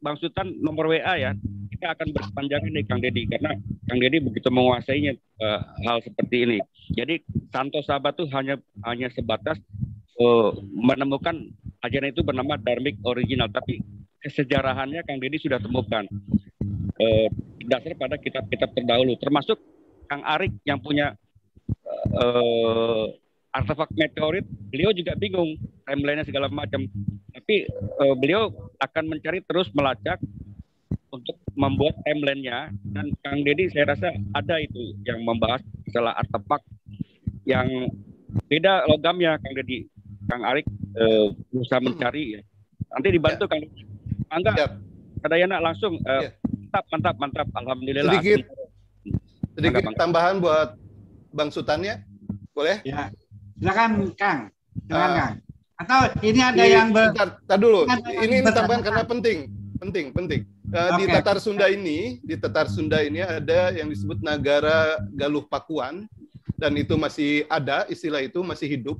Speaker 7: Bang Sultan nomor WA ya. Kita akan berkepanjangan nih Kang Deddy, karena Kang Deddy begitu menguasainya hal seperti ini. Jadi Santo Sahabat itu hanya sebatas menemukan ajaran itu bernama dharmic original, tapi kesejarahannya Kang Deddy sudah temukan dasar pada kitab-kitab terdahulu, termasuk Kang Arik yang punya artefak meteorit. Beliau juga bingung timeline-nya segala macam, tapi beliau akan mencari terus melacak untuk membuat timeline-nya. Dan Kang Deddy saya rasa ada itu yang membahas masalah artefak yang beda logamnya. Kang Deddy, Kang Arik berusaha mencari ya. Nanti dibantu Kang Angga, Kadayana langsung. Mantap. Alhamdulillah.
Speaker 4: Sedikit tambahan buat Bang Sultannya, boleh? Ya.
Speaker 2: Silakan Kang. Kang. Atau ini ada yang
Speaker 4: Tar dulu. Ini tambahan karena penting. Di Tatar Sunda ini ada yang disebut Nagara Galuh Pakuan, dan itu masih ada, istilah itu masih hidup.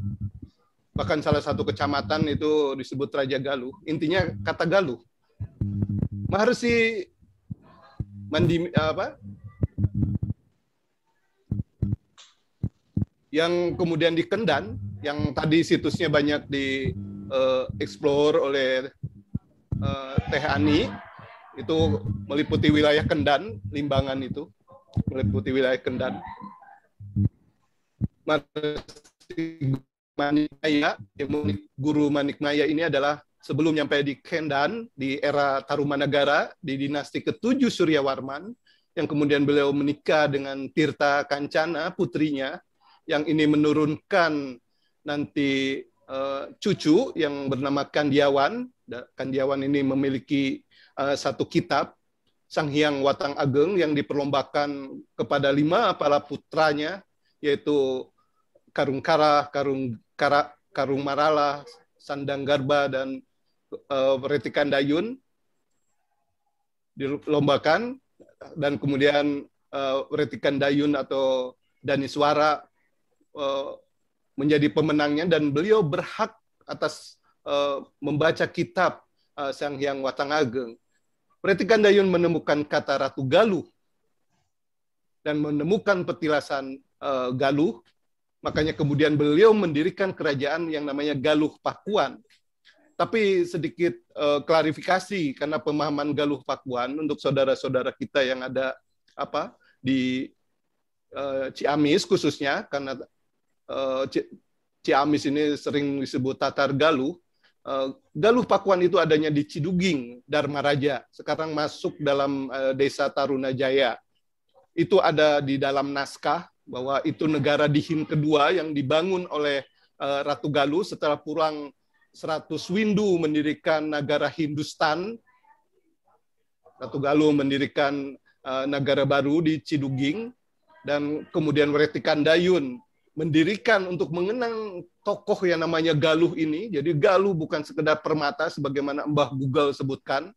Speaker 4: Bahkan salah satu kecamatan itu disebut Raja Galuh. Intinya kata Galuh. Maharsi yang kemudian di Kendan, yang tadi situsnya banyak di explore oleh Teh Ani, itu meliputi wilayah Kendan, Limbangan itu meliputi wilayah Kendan. Manikmaya, Guru Manikmaya ini adalah sebelum nyampe di Kendan di era Tarumanagara di dinasti ke-7 Suryawarman, yang kemudian beliau menikah dengan Tirta Kancana putrinya, yang ini menurunkan nanti cucu yang bernama Kandiawan. Kandiawan ini memiliki satu kitab Sang Hyang Watang Ageng yang diperlombakan kepada 5 para putranya, yaitu Karungkara, Karung Marala, Sandang Garba, dan Retikan Dayun dilombakan, dan kemudian Retikan Dayun atau Daniswara menjadi pemenangnya, dan beliau berhak atas membaca kitab Sang Hyang Watang Ageng. Retikan Dayun menemukan kata Ratu Galuh dan menemukan petilasan Galuh, Makanya kemudian beliau mendirikan kerajaan yang namanya Galuh Pakuan. Tapi sedikit klarifikasi karena pemahaman Galuh Pakuan untuk saudara-saudara kita yang ada di Ciamis khususnya, karena Ciamis ini sering disebut Tatar Galuh. Galuh Pakuan itu adanya di Ciduging, Dharma Raja. Sekarang masuk dalam desa Tarunajaya. Itu ada di dalam naskah bahwa itu negara Dihin kedua yang dibangun oleh Ratu Galuh setelah pulang 100 windu mendirikan negara Hindustan. Ratu Galuh mendirikan negara baru di Ciduging, dan kemudian Wreti Kandayun mendirikan untuk mengenang tokoh yang namanya Galuh ini. Jadi Galuh bukan sekedar permata sebagaimana Mbah Google sebutkan.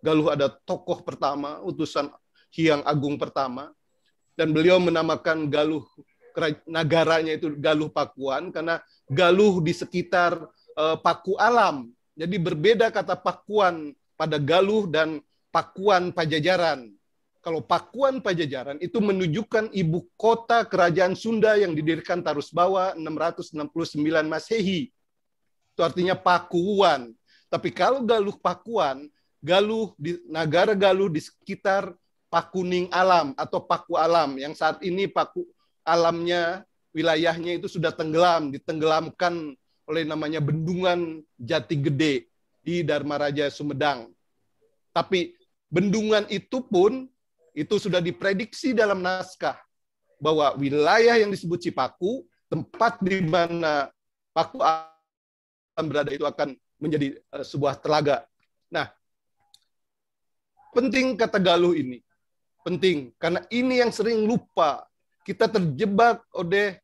Speaker 4: Galuh ada tokoh pertama, utusan Hyang Agung pertama, dan beliau menamakan Galuh negaranya itu Galuh Pakuan karena Galuh di sekitar Paku Alam. Jadi berbeda kata Pakuan pada Galuh dan Pakuan Pajajaran. Kalau Pakuan Pajajaran itu menunjukkan ibu kota kerajaan Sunda yang didirikan Tarusbawa 669 Masehi. Itu artinya Pakuan. Tapi kalau Galuh Pakuan, negara Galuh di sekitar Pakuning Alam atau Paku Alam, yang saat ini Paku Alamnya, wilayahnya itu sudah ditenggelamkan oleh namanya Bendungan Jati Gede di Dharma Raja Sumedang. Tapi bendungan itu pun itu sudah diprediksi dalam naskah bahwa wilayah yang disebut Cipaku, tempat di mana Paku Alam berada itu akan menjadi sebuah telaga. Nah, penting kata Galuh ini. Penting, karena ini yang sering lupa. Kita terjebak oleh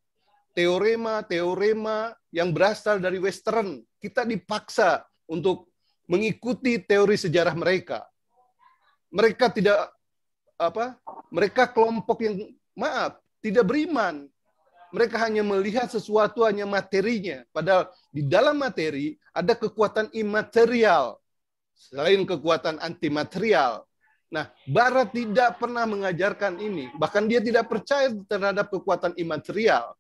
Speaker 4: teorema-teorema yang berasal dari Western. Kita dipaksa untuk mengikuti teori sejarah mereka. Mereka mereka kelompok yang tidak beriman. Mereka hanya melihat sesuatu hanya materinya. Padahal di dalam materi ada kekuatan imaterial selain kekuatan antimaterial. Nah, Barat tidak pernah mengajarkan ini. Bahkan dia tidak percaya terhadap kekuatan imaterial.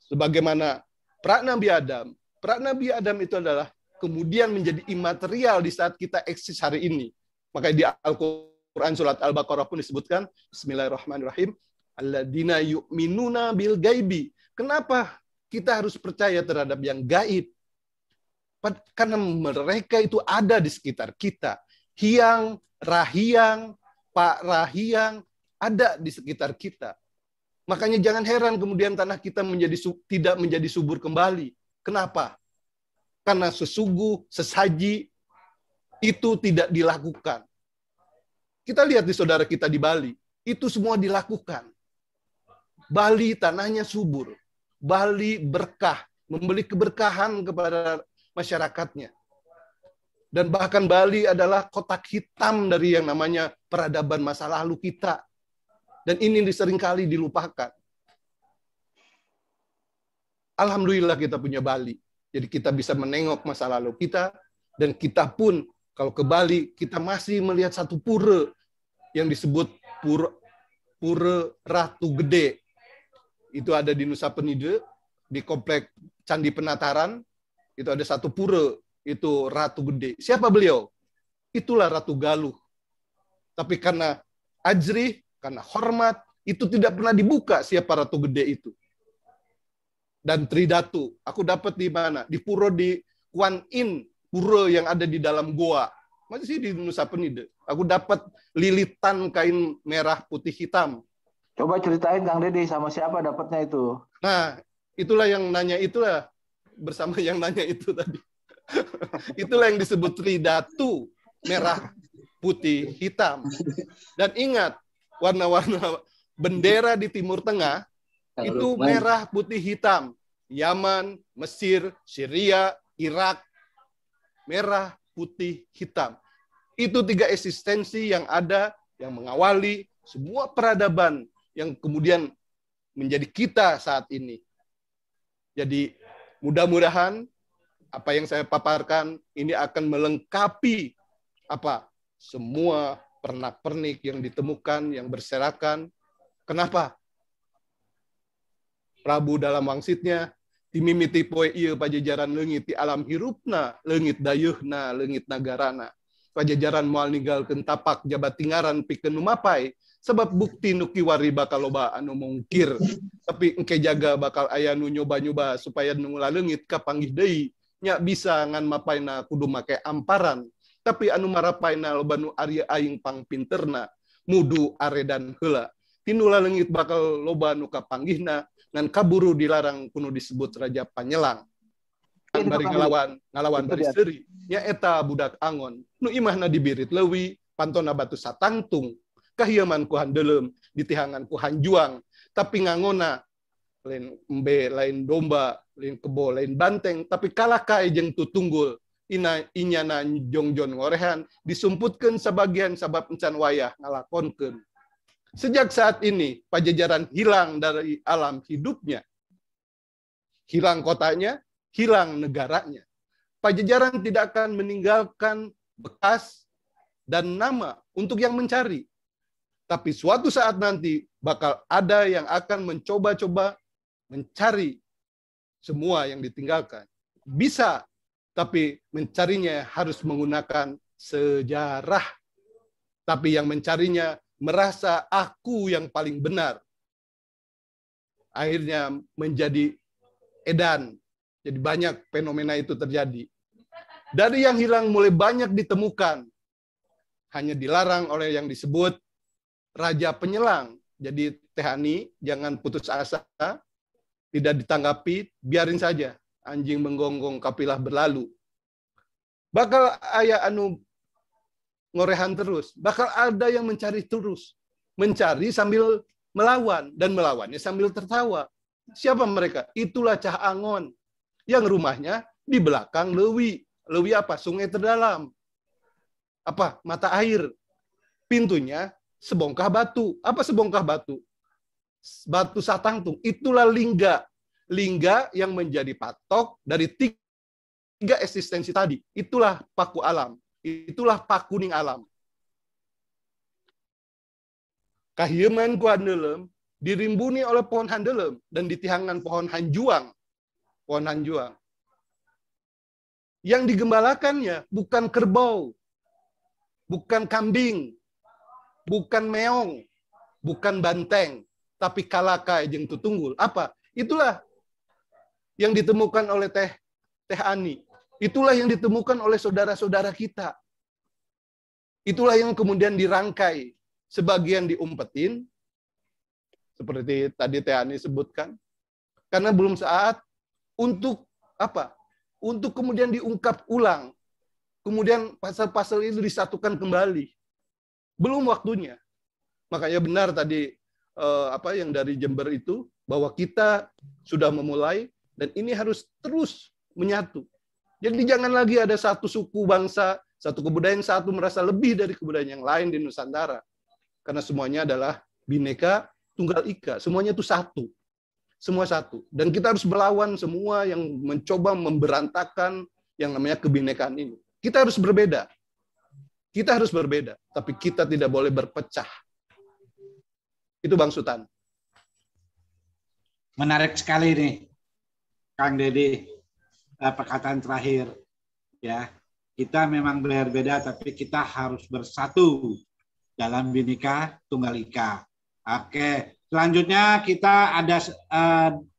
Speaker 4: Sebagaimana pra-Nabi Adam. Pra-Nabi Adam itu adalah kemudian menjadi imaterial di saat kita eksis hari ini. Makanya di Al-Quran surat Al-Baqarah pun disebutkan, Bismillahirrahmanirrahim, alladzina yu'minuna bil gaibi. Kenapa kita harus percaya terhadap yang gaib? Karena mereka itu ada di sekitar kita. Hyang, Rahyang, Pak Rahyang ada di sekitar kita. Makanya jangan heran kemudian tanah kita tidak menjadi subur kembali. Kenapa? Karena sesaji itu tidak dilakukan. Kita lihat di saudara kita di Bali, itu semua dilakukan. Bali tanahnya subur. Bali berkah, memberi keberkahan kepada masyarakatnya. Dan bahkan Bali adalah kotak hitam dari yang namanya peradaban masa lalu kita. Dan ini seringkali dilupakan. Alhamdulillah kita punya Bali. Jadi kita bisa menengok masa lalu kita, dan kita pun kalau ke Bali, kita masih melihat satu pura yang disebut Pura Ratu Gede. Itu ada di Nusa Penida, di komplek Candi Penataran. Itu ada satu pura, itu Ratu Gede. Siapa beliau? Itulah Ratu Galuh. Tapi karena ajrih, karena hormat, itu tidak pernah dibuka siapa Ratu Gede itu. Dan Tridatu, aku dapat di mana? Di pura di Kuan Yin, pura yang ada di dalam goa. Masih di Nusa Penida. Aku dapat lilitan kain merah putih hitam.
Speaker 5: Coba ceritain Kang Deddy sama siapa dapatnya itu.
Speaker 4: Nah, itulah yang nanya itulah. Bersama yang nanya itu tadi. Itulah yang disebut Tridatu, merah putih hitam. Dan ingat, warna-warna bendera di Timur Tengah itu merah putih hitam. Yaman, Mesir, Syria, Irak, merah putih hitam. Itu 3 eksistensi yang ada, yang mengawali semua peradaban yang kemudian menjadi kita saat ini. Jadi mudah-mudahan apa yang saya paparkan ini akan melengkapi semua pernak-pernik yang ditemukan, yang berserakan. Kenapa? Prabu dalam wangsitnya, dimimiti poe ieu pajajaran leungit di alam hirupna, leungit dayeuhna, leungit nagarana. Pajajaran moal ninggalkeun tapak jabat tingaran pikeun nu mapai, sebab bukti nu kiwari bakal loba anu mungkir. Tapi engke jaga bakal aya nu nyoba-nyoba supaya nu leungit kapanggih deui, nya bisa ngan mapaina kudu make amparan. Tapi anu marapaina loba nu arya aing pangpinterna, mudu aredan heula. Tinula leungit bakal loba nu kapanggihna, ngan kaburu dilarang kuno disebut Raja Panyelang. Bari ngalawan bari seuri, nya eta budak angon, nu imahna dibirit leuwi, pantona batu satangtung, kahieuman ku handeulem, ditihangan ku hanjuang, tapi ngangona lain embe, lain domba, lain kebo, lain banteng, tapi kalah kae jeung tutunggul, inyana jongjon ngorehan, disumputkeun sabagian sabab encan wayah ngalakonkeun. Sejak saat ini, Pajajaran hilang dari alam hidupnya. Hilang kotanya, hilang negaranya. Pajajaran tidak akan meninggalkan bekas dan nama untuk yang mencari. Tapi suatu saat nanti bakal ada yang akan mencoba-coba mencari semua yang ditinggalkan. Bisa, tapi mencarinya harus menggunakan sejarah. Tapi yang mencarinya merasa aku yang paling benar. Akhirnya menjadi edan. Jadi banyak fenomena itu terjadi. Dari yang hilang mulai banyak ditemukan. Hanya dilarang oleh yang disebut Raja Penyelang. Jadi Teh Ani jangan putus asa. Tidak ditanggapi, biarin saja. Anjing menggonggong kapilah berlalu. Bakal aya anu ngorehan terus. Bakal ada yang mencari terus. Mencari sambil melawan. Dan melawannya sambil tertawa. Siapa mereka? Itulah Cah Angon. Yang rumahnya di belakang Leuwi. Leuwi apa? Sungai terdalam. Apa? Mata air. Pintunya sebongkah batu. Apa sebongkah batu? Batu satangtung. Itulah lingga. Lingga yang menjadi patok dari tiga eksistensi tadi. Itulah paku alam. Itulah pakuning alam. Kahieuman ku handeulem dirimbuni oleh pohon handeulem dan ditihangan pohon hanjuang. Pohon hanjuang. Yang digembalakannya bukan kerbau, bukan kambing, bukan meong, bukan banteng, tapi kalaka jeung tutunggul. Apa? Itulah yang ditemukan oleh Teh Ani. Itulah yang ditemukan oleh saudara-saudara kita. Itulah yang kemudian dirangkai, sebagian diumpetin, seperti tadi Teh Ani sebutkan, karena belum saat untuk apa? Untuk kemudian diungkap ulang. Kemudian pasal-pasal itu disatukan kembali. Belum waktunya. Makanya benar tadi apa yang dari Jember itu, bahwa kita sudah memulai dan ini harus terus menyatu. Jadi jangan lagi ada satu suku bangsa, satu kebudayaan satu merasa lebih dari kebudayaan yang lain di Nusantara. Karena semuanya adalah Bhinneka Tunggal Ika. Semuanya itu satu. Semua satu. Dan kita harus melawan semua yang mencoba memberantakan yang namanya kebinekaan ini. Kita harus berbeda. Kita harus berbeda. Tapi kita tidak boleh berpecah. Itu Bang Sutan.
Speaker 2: Menarik sekali nih, Kang Deddy, perkataan terakhir. Ya, kita memang berbeda, tapi kita harus bersatu dalam Bhinneka Tunggal Ika. Oke. Selanjutnya kita ada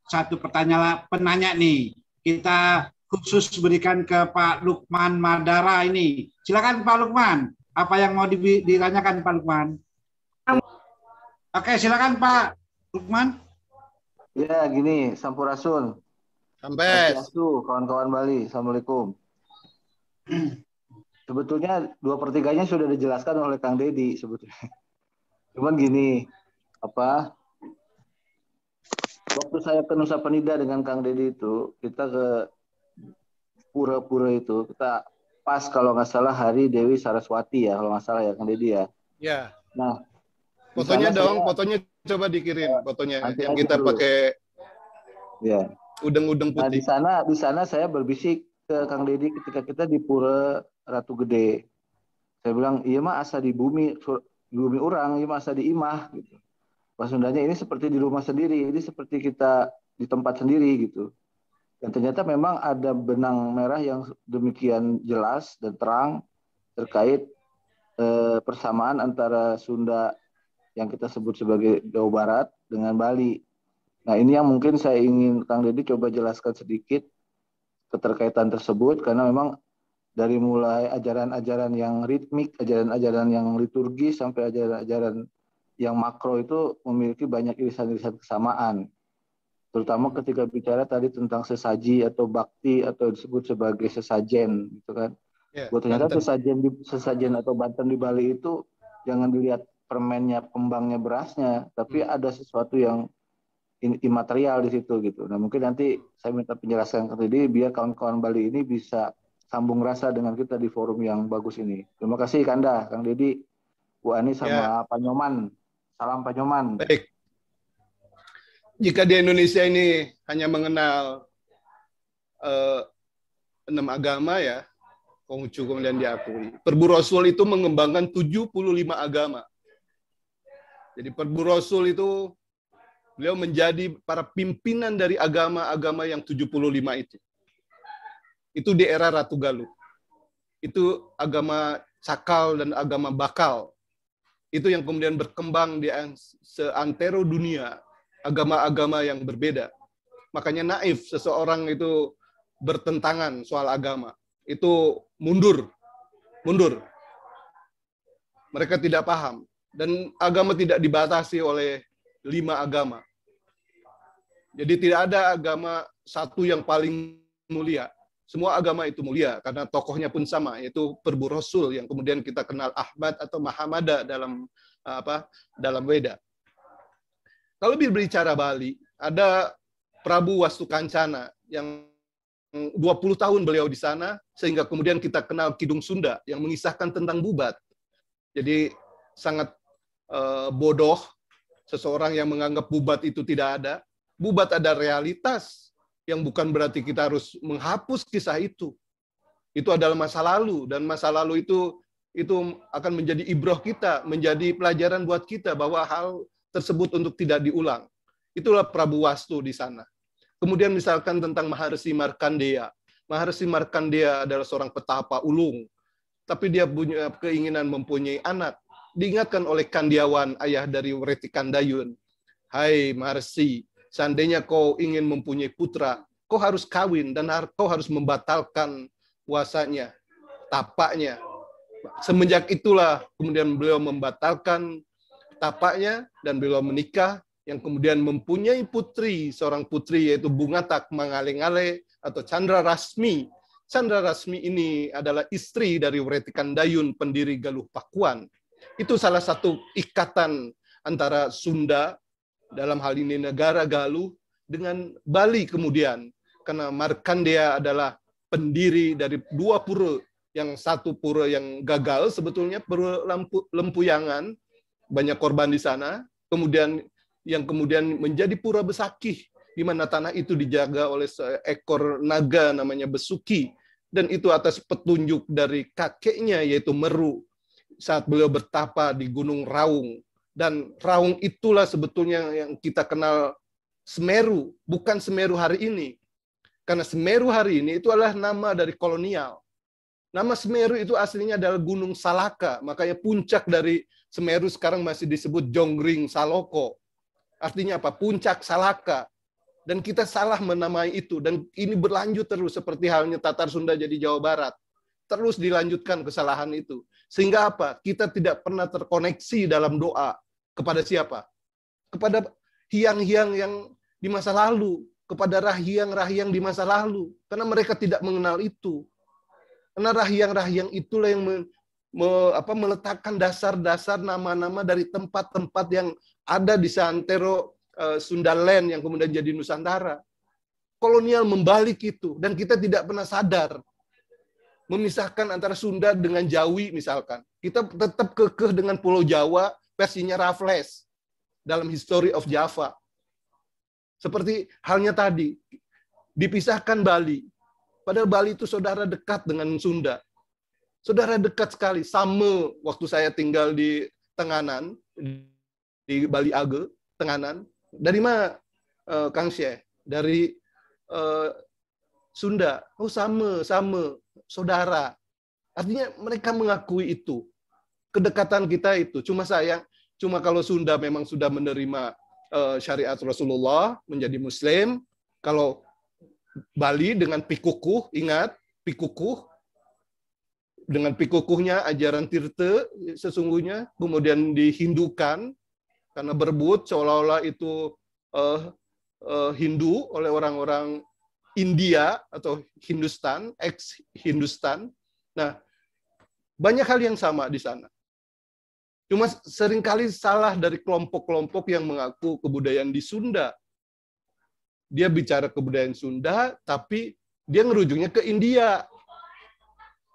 Speaker 2: satu penanya nih. Kita khusus berikan ke Pak Lukman Madara ini. Silakan Pak Lukman. Apa yang mau ditanyakan Pak Lukman? Oke, silakan Pak Lukman.
Speaker 5: Ya, gini, Sampurasun.
Speaker 4: Sampai.
Speaker 5: Kawan-kawan Bali. Assalamualaikum. Sebetulnya 2/3-nya sudah dijelaskan oleh Kang Deddy sebetulnya. Cuman gini, waktu saya ke Nusa Penida dengan Kang Deddy itu, kita ke pura-pura itu, kita pas kalau nggak salah hari Dewi Saraswati ya, kalau nggak salah ya Kang Deddy ya.
Speaker 4: Ya.
Speaker 5: Nah,
Speaker 4: fotonya dong, fotonya coba dikirim, fotonya yang kita pakai
Speaker 5: ya
Speaker 4: udeng-udeng putih.
Speaker 5: Nah, di sana saya berbisik ke Kang Deddy ketika kita di Pura Ratu Gede. Saya bilang, iya mah asa di bumi orang, iya mah asa di imah gitu. Bahasa Sundanya ini seperti di rumah sendiri, ini seperti kita di tempat sendiri gitu. Dan ternyata memang ada benang merah yang demikian jelas dan terang terkait persamaan antara Sunda yang kita sebut sebagai Jawa Barat dengan Bali. Nah, ini yang mungkin saya ingin Kang Deddy coba jelaskan sedikit keterkaitan tersebut, karena memang dari mulai ajaran-ajaran yang ritmik, ajaran-ajaran yang liturgis, sampai ajaran-ajaran yang makro itu memiliki banyak irisan-irisan kesamaan. Terutama ketika bicara tadi tentang sesaji atau bakti atau disebut sebagai sesajen, gitu kan.
Speaker 4: Ya,
Speaker 5: Ternyata
Speaker 4: Banten.
Speaker 5: sesajen atau Banten di Bali itu jangan dilihat permennya, kembangnya, berasnya, tapi ada sesuatu yang imaterial di situ gitu. Nah, mungkin nanti saya minta penjelasan ke Deddy biar kawan-kawan Bali ini bisa sambung rasa dengan kita di forum yang bagus ini. Terima kasih Kanda, Kang Deddy, Bu Ani sama Pak Nyoman. Salam Pak Nyoman.
Speaker 4: Baik. Jika di Indonesia ini hanya mengenal 6 agama ya, Konghucu kemudian diakui. Perbu Rasul itu mengembangkan 75 agama. Jadi Perbu Rasul itu beliau menjadi para pimpinan dari agama-agama yang 75 itu. Itu di era Ratu Galuh. Itu agama Cakal dan agama Bakal. Itu yang kemudian berkembang di seantero dunia, agama-agama yang berbeda. Makanya naif seseorang itu bertentangan soal agama. Itu mundur. Mereka tidak paham. Dan agama tidak dibatasi oleh 5 agama. Jadi tidak ada agama satu yang paling mulia. Semua agama itu mulia karena tokohnya pun sama, yaitu Perbu Rasul yang kemudian kita kenal Ahmad atau Mahamada dalam Weda. Kalau berbicara Bali, ada Prabu Wastukancana yang 20 tahun beliau di sana, sehingga kemudian kita kenal Kidung Sunda yang mengisahkan tentang Bubat. Jadi sangat bodoh seseorang yang menganggap Bubat itu tidak ada. Bubat ada realitas yang bukan berarti kita harus menghapus kisah itu. Itu adalah masa lalu, dan masa lalu itu akan menjadi ibroh kita, menjadi pelajaran buat kita bahwa hal tersebut untuk tidak diulang. Itulah Prabu Wastu di sana. Kemudian misalkan tentang Maharsi Markandeya. Maharsi Markandeya adalah seorang petapa ulung, tapi dia punya keinginan mempunyai anak. Diingatkan oleh Kandiawan, ayah dari Wreti Kandayun. Hai Maharsi, seandainya kau ingin mempunyai putra, kau harus kawin dan kau harus membatalkan puasanya, tapaknya. Semenjak itulah kemudian beliau membatalkan tapaknya dan beliau menikah, yang kemudian mempunyai putri, seorang putri yaitu Bungatak Mangale-ngale atau Chandra Rasmi. Chandra Rasmi ini adalah istri dari Wreti Kandayun, pendiri Galuh Pakuan. Itu salah satu ikatan antara Sunda, dalam hal ini negara Galuh, dengan Bali kemudian. Karena Markandeya adalah pendiri dari 2 pura, yang satu pura yang gagal sebetulnya, Pura Lempuyangan, banyak korban di sana. Kemudian yang kemudian menjadi Pura Besakih, di mana tanah itu dijaga oleh seekor naga namanya Besuki, dan itu atas petunjuk dari kakeknya yaitu Meru saat beliau bertapa di Gunung Raung. Dan Raung itulah sebetulnya yang kita kenal Semeru, bukan Semeru hari ini. Karena Semeru hari ini itu adalah nama dari kolonial. Nama Semeru itu aslinya adalah Gunung Salaka, makanya puncak dari Semeru sekarang masih disebut Jonggring Saloko. Artinya apa? Puncak Salaka. Dan kita salah menamai itu. Dan ini berlanjut terus seperti halnya Tatar Sunda jadi Jawa Barat. Terus dilanjutkan kesalahan itu. Sehingga apa? Kita tidak pernah terkoneksi dalam doa. Kepada siapa? Kepada hiang-hiang yang di masa lalu. Kepada rahiang-rahiang di masa lalu. Karena mereka tidak mengenal itu. Karena rahiang-rahiang itulah yang meletakkan dasar-dasar nama-nama dari tempat-tempat yang ada di seantero Sundaland yang kemudian jadi Nusantara. Kolonial membalik itu, dan kita tidak pernah sadar memisahkan antara Sunda dengan Jawi misalkan. Kita tetap kekeh dengan Pulau Jawa, versinya Raffles dalam History of Java. Seperti halnya tadi, dipisahkan Bali. Padahal Bali itu saudara dekat dengan Sunda. Saudara dekat sekali. Sama waktu saya tinggal di Tenganan, di Bali Age, Tenganan. Dari mana, Kang Syekh? dari Sunda. Oh sama saudara. Artinya mereka mengakui itu. Kedekatan kita itu. Cuma kalau Sunda memang sudah menerima syariat Rasulullah, menjadi Muslim. Kalau Bali dengan pikukuh, ingat pikukuh, dengan pikukuhnya ajaran Tirta sesungguhnya, kemudian dihindukan karena berebut seolah-olah itu Hindu oleh orang-orang India atau Hindustan, ex-Hindustan. Nah, banyak hal yang sama di sana. Cuma seringkali salah dari kelompok-kelompok yang mengaku kebudayaan di Sunda. Dia bicara kebudayaan Sunda, tapi dia ngerujungnya ke India.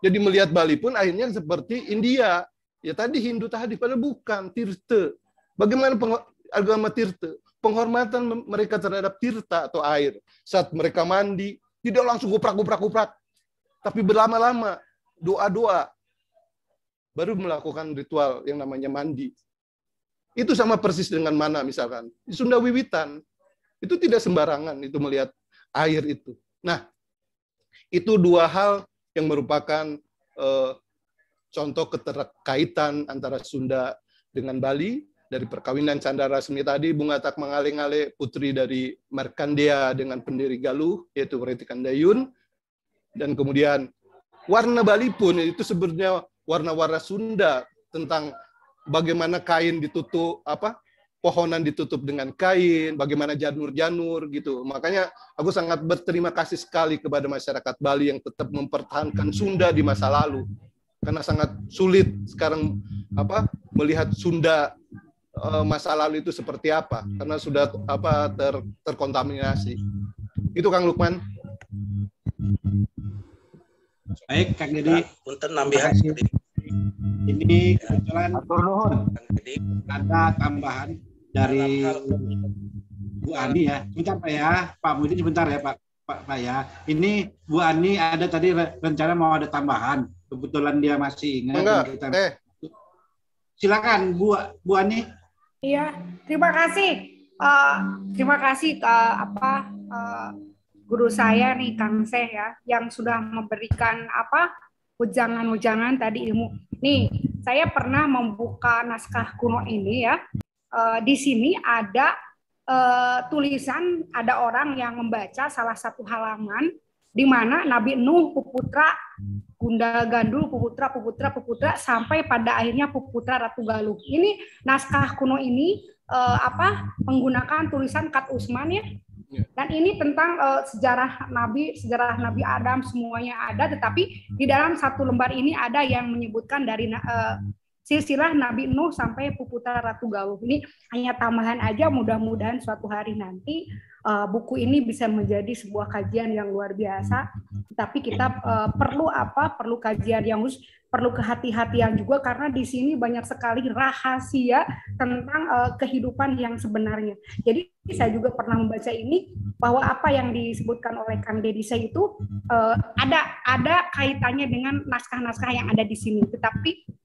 Speaker 4: Jadi melihat Bali pun akhirnya seperti India. Ya tadi Hindu tadi, padahal bukan, Tirta. Bagaimana agama Tirta? Penghormatan mereka terhadap tirta atau air. Saat mereka mandi, tidak langsung guprak. Tapi berlama-lama, doa-doa. Baru melakukan ritual yang namanya mandi. Itu sama persis dengan mana misalkan. Di Sunda Wiwitan. Itu tidak sembarangan itu melihat air itu. Nah, itu dua hal yang merupakan contoh keterkaitan antara Sunda dengan Bali. Dari perkawinan Canda Rasmi tadi, Bunga Tak Mangale-ngale, putri dari Markandeya dengan pendiri Galuh, yaitu Retikan Dayun. Dan kemudian warna Bali pun itu sebenarnya warna-warna Sunda, tentang bagaimana kain ditutup, pohonan ditutup dengan kain, bagaimana janur-janur gitu. Makanya aku sangat berterima kasih sekali kepada masyarakat Bali yang tetap mempertahankan Sunda di masa lalu. Karena sangat sulit sekarang melihat Sunda masa lalu itu seperti apa, karena sudah terkontaminasi. Itu Kang Lukman.
Speaker 2: Baik, Kang Dedi.
Speaker 6: Punten nambahan.
Speaker 2: Ini kebetulan ada tambahan dari Bu Ani ya. Sebentar Pak ya, Pak Muhyiddin sebentar ya Pak ya. Ini Bu Ani ada tadi rencana mau ada tambahan. Kebetulan dia masih ingat. Silakan Bu Ani.
Speaker 8: Iya, terima kasih. Terima kasih ke guru saya nih Kang Seh ya, yang sudah memberikan ujangan-ujangan tadi ilmu. Nih, saya pernah membuka naskah kuno ini ya. Di sini ada tulisan, ada orang yang membaca salah satu halaman di mana Nabi Nuh, Puputra, Gunda Gandul, Puputra, sampai pada akhirnya Puputra Ratu Galuh. Ini naskah kuno ini menggunakan tulisan Kat Usman ya. Dan ini tentang sejarah Nabi Adam semuanya ada, tetapi di dalam satu lembar ini ada yang menyebutkan dari silsilah Nabi Nuh sampai Puputra Ratu Galuh. Ini hanya tambahan aja, mudah-mudahan suatu hari nanti buku ini bisa menjadi sebuah kajian yang luar biasa. Tapi kita perlu kajian yang khusus, perlu kehati-hatian juga, karena di sini banyak sekali rahasia tentang kehidupan yang sebenarnya. Jadi saya juga pernah membaca ini, bahwa apa yang disebutkan oleh Kang Dedi itu ada kaitannya dengan naskah-naskah yang ada di sini. Tetapi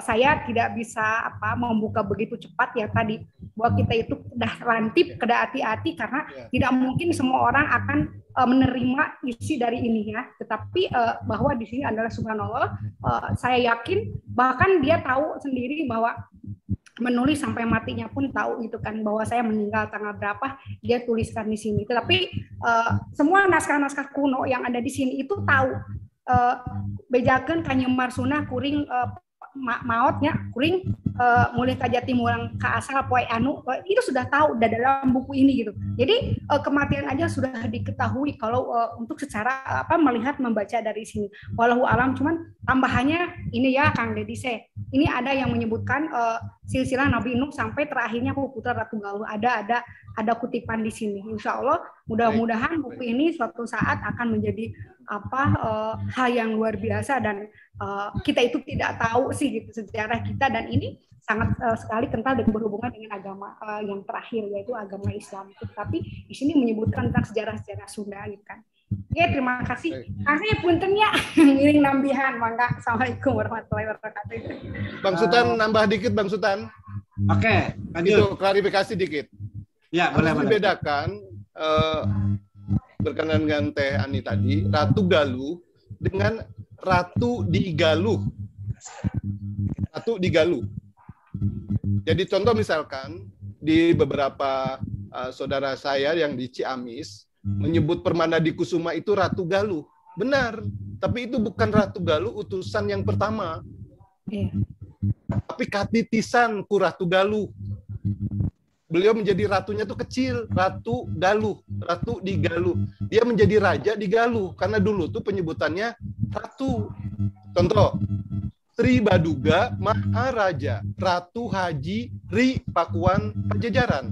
Speaker 8: saya tidak bisa membuka begitu cepat ya tadi, bahwa kita itu sudah lantip, sudah hati-hati, karena tidak mungkin semua orang akan menerima isi dari ini ya. Tetapi bahwa di sini adalah subhanallah, saya yakin bahkan dia tahu sendiri bahwa menulis sampai matinya pun tahu gitu kan, bahwa saya meninggal tanggal berapa dia tuliskan di sini. Tetapi semua naskah-naskah kuno yang ada di sini itu tahu bejakeun ka Nyemar Sunah kuring maotnya kuring mulai kajati mulang ke asal poe anu, itu sudah tahu udah dalam buku ini gitu. Jadi kematian aja sudah diketahui kalau untuk secara melihat membaca dari sini. Walau alam, cuman tambahannya ini ya Kang Dedi ini ada yang menyebutkan silsilah Nabi Nuh sampai terakhirnya Puputra Ratu Galuh, ada kutipan di sini. Insya Allah mudah-mudahan buku ini suatu saat akan menjadi hal yang luar biasa, dan kita itu tidak tahu sih gitu sejarah kita, dan ini sangat sekali kental dan berhubungan dengan agama yang terakhir, yaitu agama Islam. Tapi di sini menyebutkan tentang sejarah-sejarah Sunda gitu kan. Ya, terima kasih. Kasih punten ya, ngiring nambihan. Mangga. Assalamualaikum warahmatullahi wabarakatuh.
Speaker 4: Bang Sultan nambah dikit, Bang Sultan.
Speaker 2: Oke, lanjut.
Speaker 4: Itu klarifikasi dikit.
Speaker 2: Ya, boleh.
Speaker 4: Dibedakan berkenan dengan Teh Ani tadi, Ratu Galuh dengan Ratu di Galuh. Ratu di Galuh. Jadi contoh misalkan di beberapa saudara saya yang di Ciamis menyebut Permana di Kusuma itu Ratu Galuh. Benar, tapi itu bukan Ratu Galuh utusan yang pertama. Tapi Katitisan ku Ratu Galuh. Beliau menjadi ratunya tuh kecil, Ratu Galuh, Ratu di Galuh. Dia menjadi raja di Galuh karena dulu tuh penyebutannya ratu. Contoh, Sri Baduga Maharaja, Ratu Haji Ri Pakuan Pajajaran.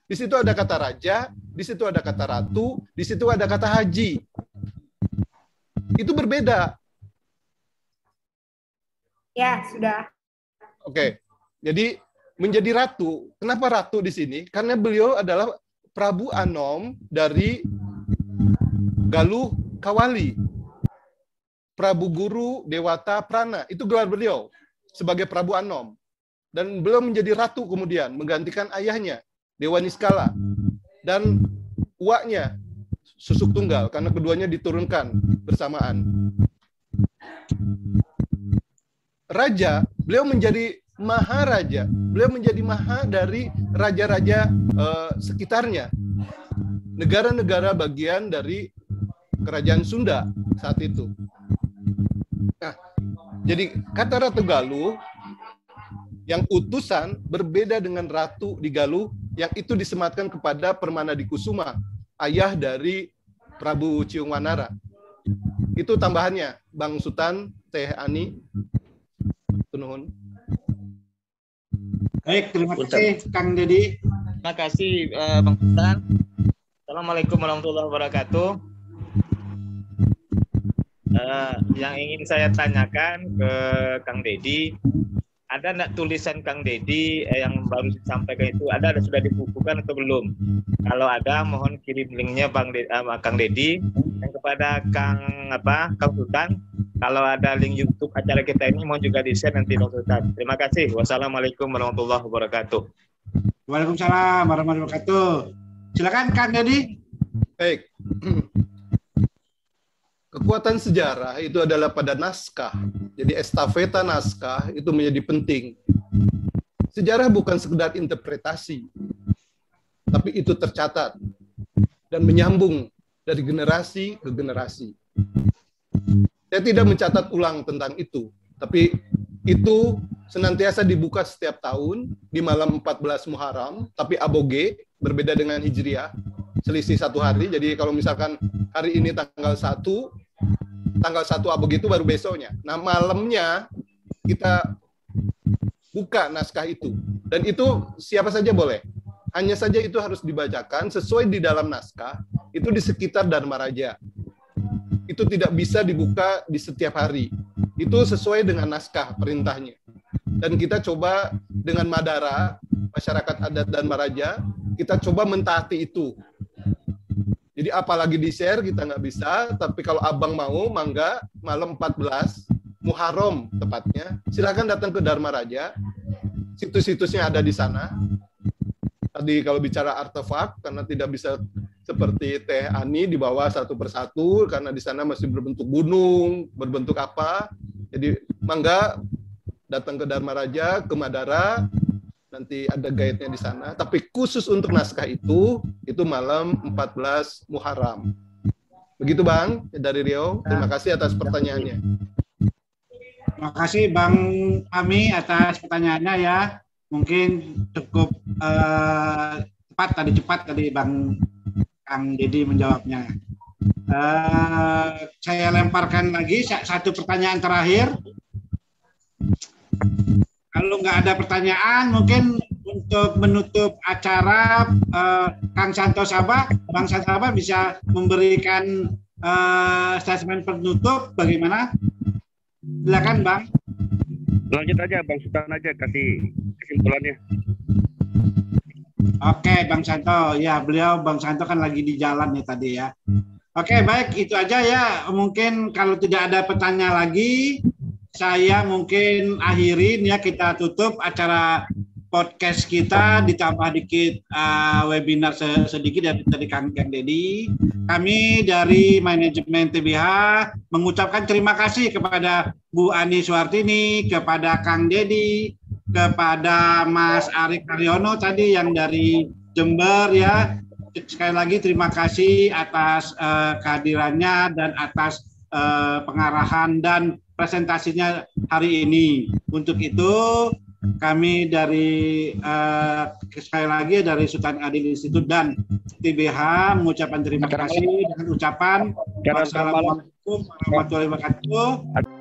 Speaker 4: Di situ ada kata raja, di situ ada kata ratu, di situ ada kata haji. Itu berbeda.
Speaker 8: Ya, sudah.
Speaker 4: Oke. Jadi menjadi ratu. Kenapa ratu di sini? Karena beliau adalah Prabu Anom dari Galuh Kawali. Prabu Guru Dewata Prana. Itu gelar beliau sebagai Prabu Anom. Dan beliau menjadi ratu kemudian, menggantikan ayahnya, Dewa Niskala. Dan uaknya, Susuk Tunggal, karena keduanya diturunkan bersamaan. Raja, beliau menjadi Maharaja, beliau menjadi maha dari raja-raja sekitarnya. Negara-negara bagian dari kerajaan Sunda saat itu. Nah, jadi kata Ratu Galuh yang utusan berbeda dengan Ratu di Galuh yang itu disematkan kepada Permana di Kusuma, ayah dari Prabu Ciung Wanara. Itu tambahannya, Bang Sutan, Teh Ani. Nuhun.
Speaker 2: Baik, terima kasih Kang Dedi.
Speaker 9: Terima kasih Bang Sultan. Assalamualaikum warahmatullahi wabarakatuh. Yang ingin saya tanyakan ke Kang Dedi, ada nggak tulisan Kang Dedi yang baru disampaikan itu sudah dibukukan atau belum? Kalau ada, mohon kirim linknya Kang Dedi. Dan kepada Kang Sultan, kalau ada link YouTube acara kita ini mohon juga di-share nanti Bang Sultan. Terima kasih. Wassalamualaikum warahmatullahi wabarakatuh.
Speaker 2: Waalaikumsalam warahmatullahi wabarakatuh. Silakan Kang Dedi.
Speaker 4: Baik. Kekuatan sejarah itu adalah pada naskah. Jadi estafeta naskah itu menjadi penting. Sejarah bukan sekedar interpretasi, tapi itu tercatat dan menyambung dari generasi ke generasi. Saya tidak mencatat ulang tentang itu, tapi itu senantiasa dibuka setiap tahun di malam 14 Muharram, tapi aboge, berbeda dengan Hijriah, selisih 1 hari. Jadi kalau misalkan hari ini tanggal 1 aboge itu baru besoknya. Nah, malamnya kita buka naskah itu. Dan itu siapa saja boleh. Hanya saja itu harus dibacakan sesuai di dalam naskah, itu di sekitar Dharma Raja. Itu tidak bisa dibuka di setiap hari. Itu sesuai dengan naskah perintahnya. Dan kita coba dengan Madara, masyarakat adat Dharma Raja, kita coba mentaati itu. Jadi apalagi di-share kita nggak bisa, tapi kalau abang mau, mangga, malam 14, Muharram tepatnya, silakan datang ke Dharma Raja, situs-situsnya ada di sana. Tadi kalau bicara artefak, karena tidak bisa seperti Teh Ani dibawa satu persatu, karena di sana masih berbentuk gunung, berbentuk apa. Jadi mangga datang ke Dharma Raja, ke Madara, nanti ada guide-nya di sana. Tapi khusus untuk naskah itu malam 14 Muharram. Begitu Bang, dari Riau. Terima kasih atas pertanyaannya.
Speaker 2: Terima kasih Bang Ami atas pertanyaannya ya. Mungkin cukup cepat tadi Bang Kang Dedi menjawabnya. Saya lemparkan lagi satu pertanyaan terakhir. Kalau nggak ada pertanyaan, mungkin untuk menutup acara, Kang Santo Sabah, Bang Santo Sabah bisa memberikan statement penutup bagaimana? Silakan Bang.
Speaker 7: Lanjut aja Bang Sultan aja kasih kesimpulannya.
Speaker 2: Oke Bang Santo, ya beliau Bang Santo kan lagi di jalan nih tadi ya. Oke baik itu aja ya. Mungkin kalau tidak ada pertanyaan lagi, saya mungkin akhirin ya, kita tutup acara podcast kita, ditambah dikit webinar sedikit dari Kang Dedi. Kami dari manajemen TBH mengucapkan terima kasih kepada Bu Ani Suhartini, kepada Kang Dedi, kepada Mas Arik Karyono tadi yang dari Jember ya. Sekali lagi terima kasih atas kehadirannya dan atas pengarahan dan presentasinya hari ini. Untuk itu kami dari sekali lagi dari Sultan Adil Institute dan TBH mengucapkan terima kasih dengan ucapan wassalamualaikum warahmatullahi wabarakatuh.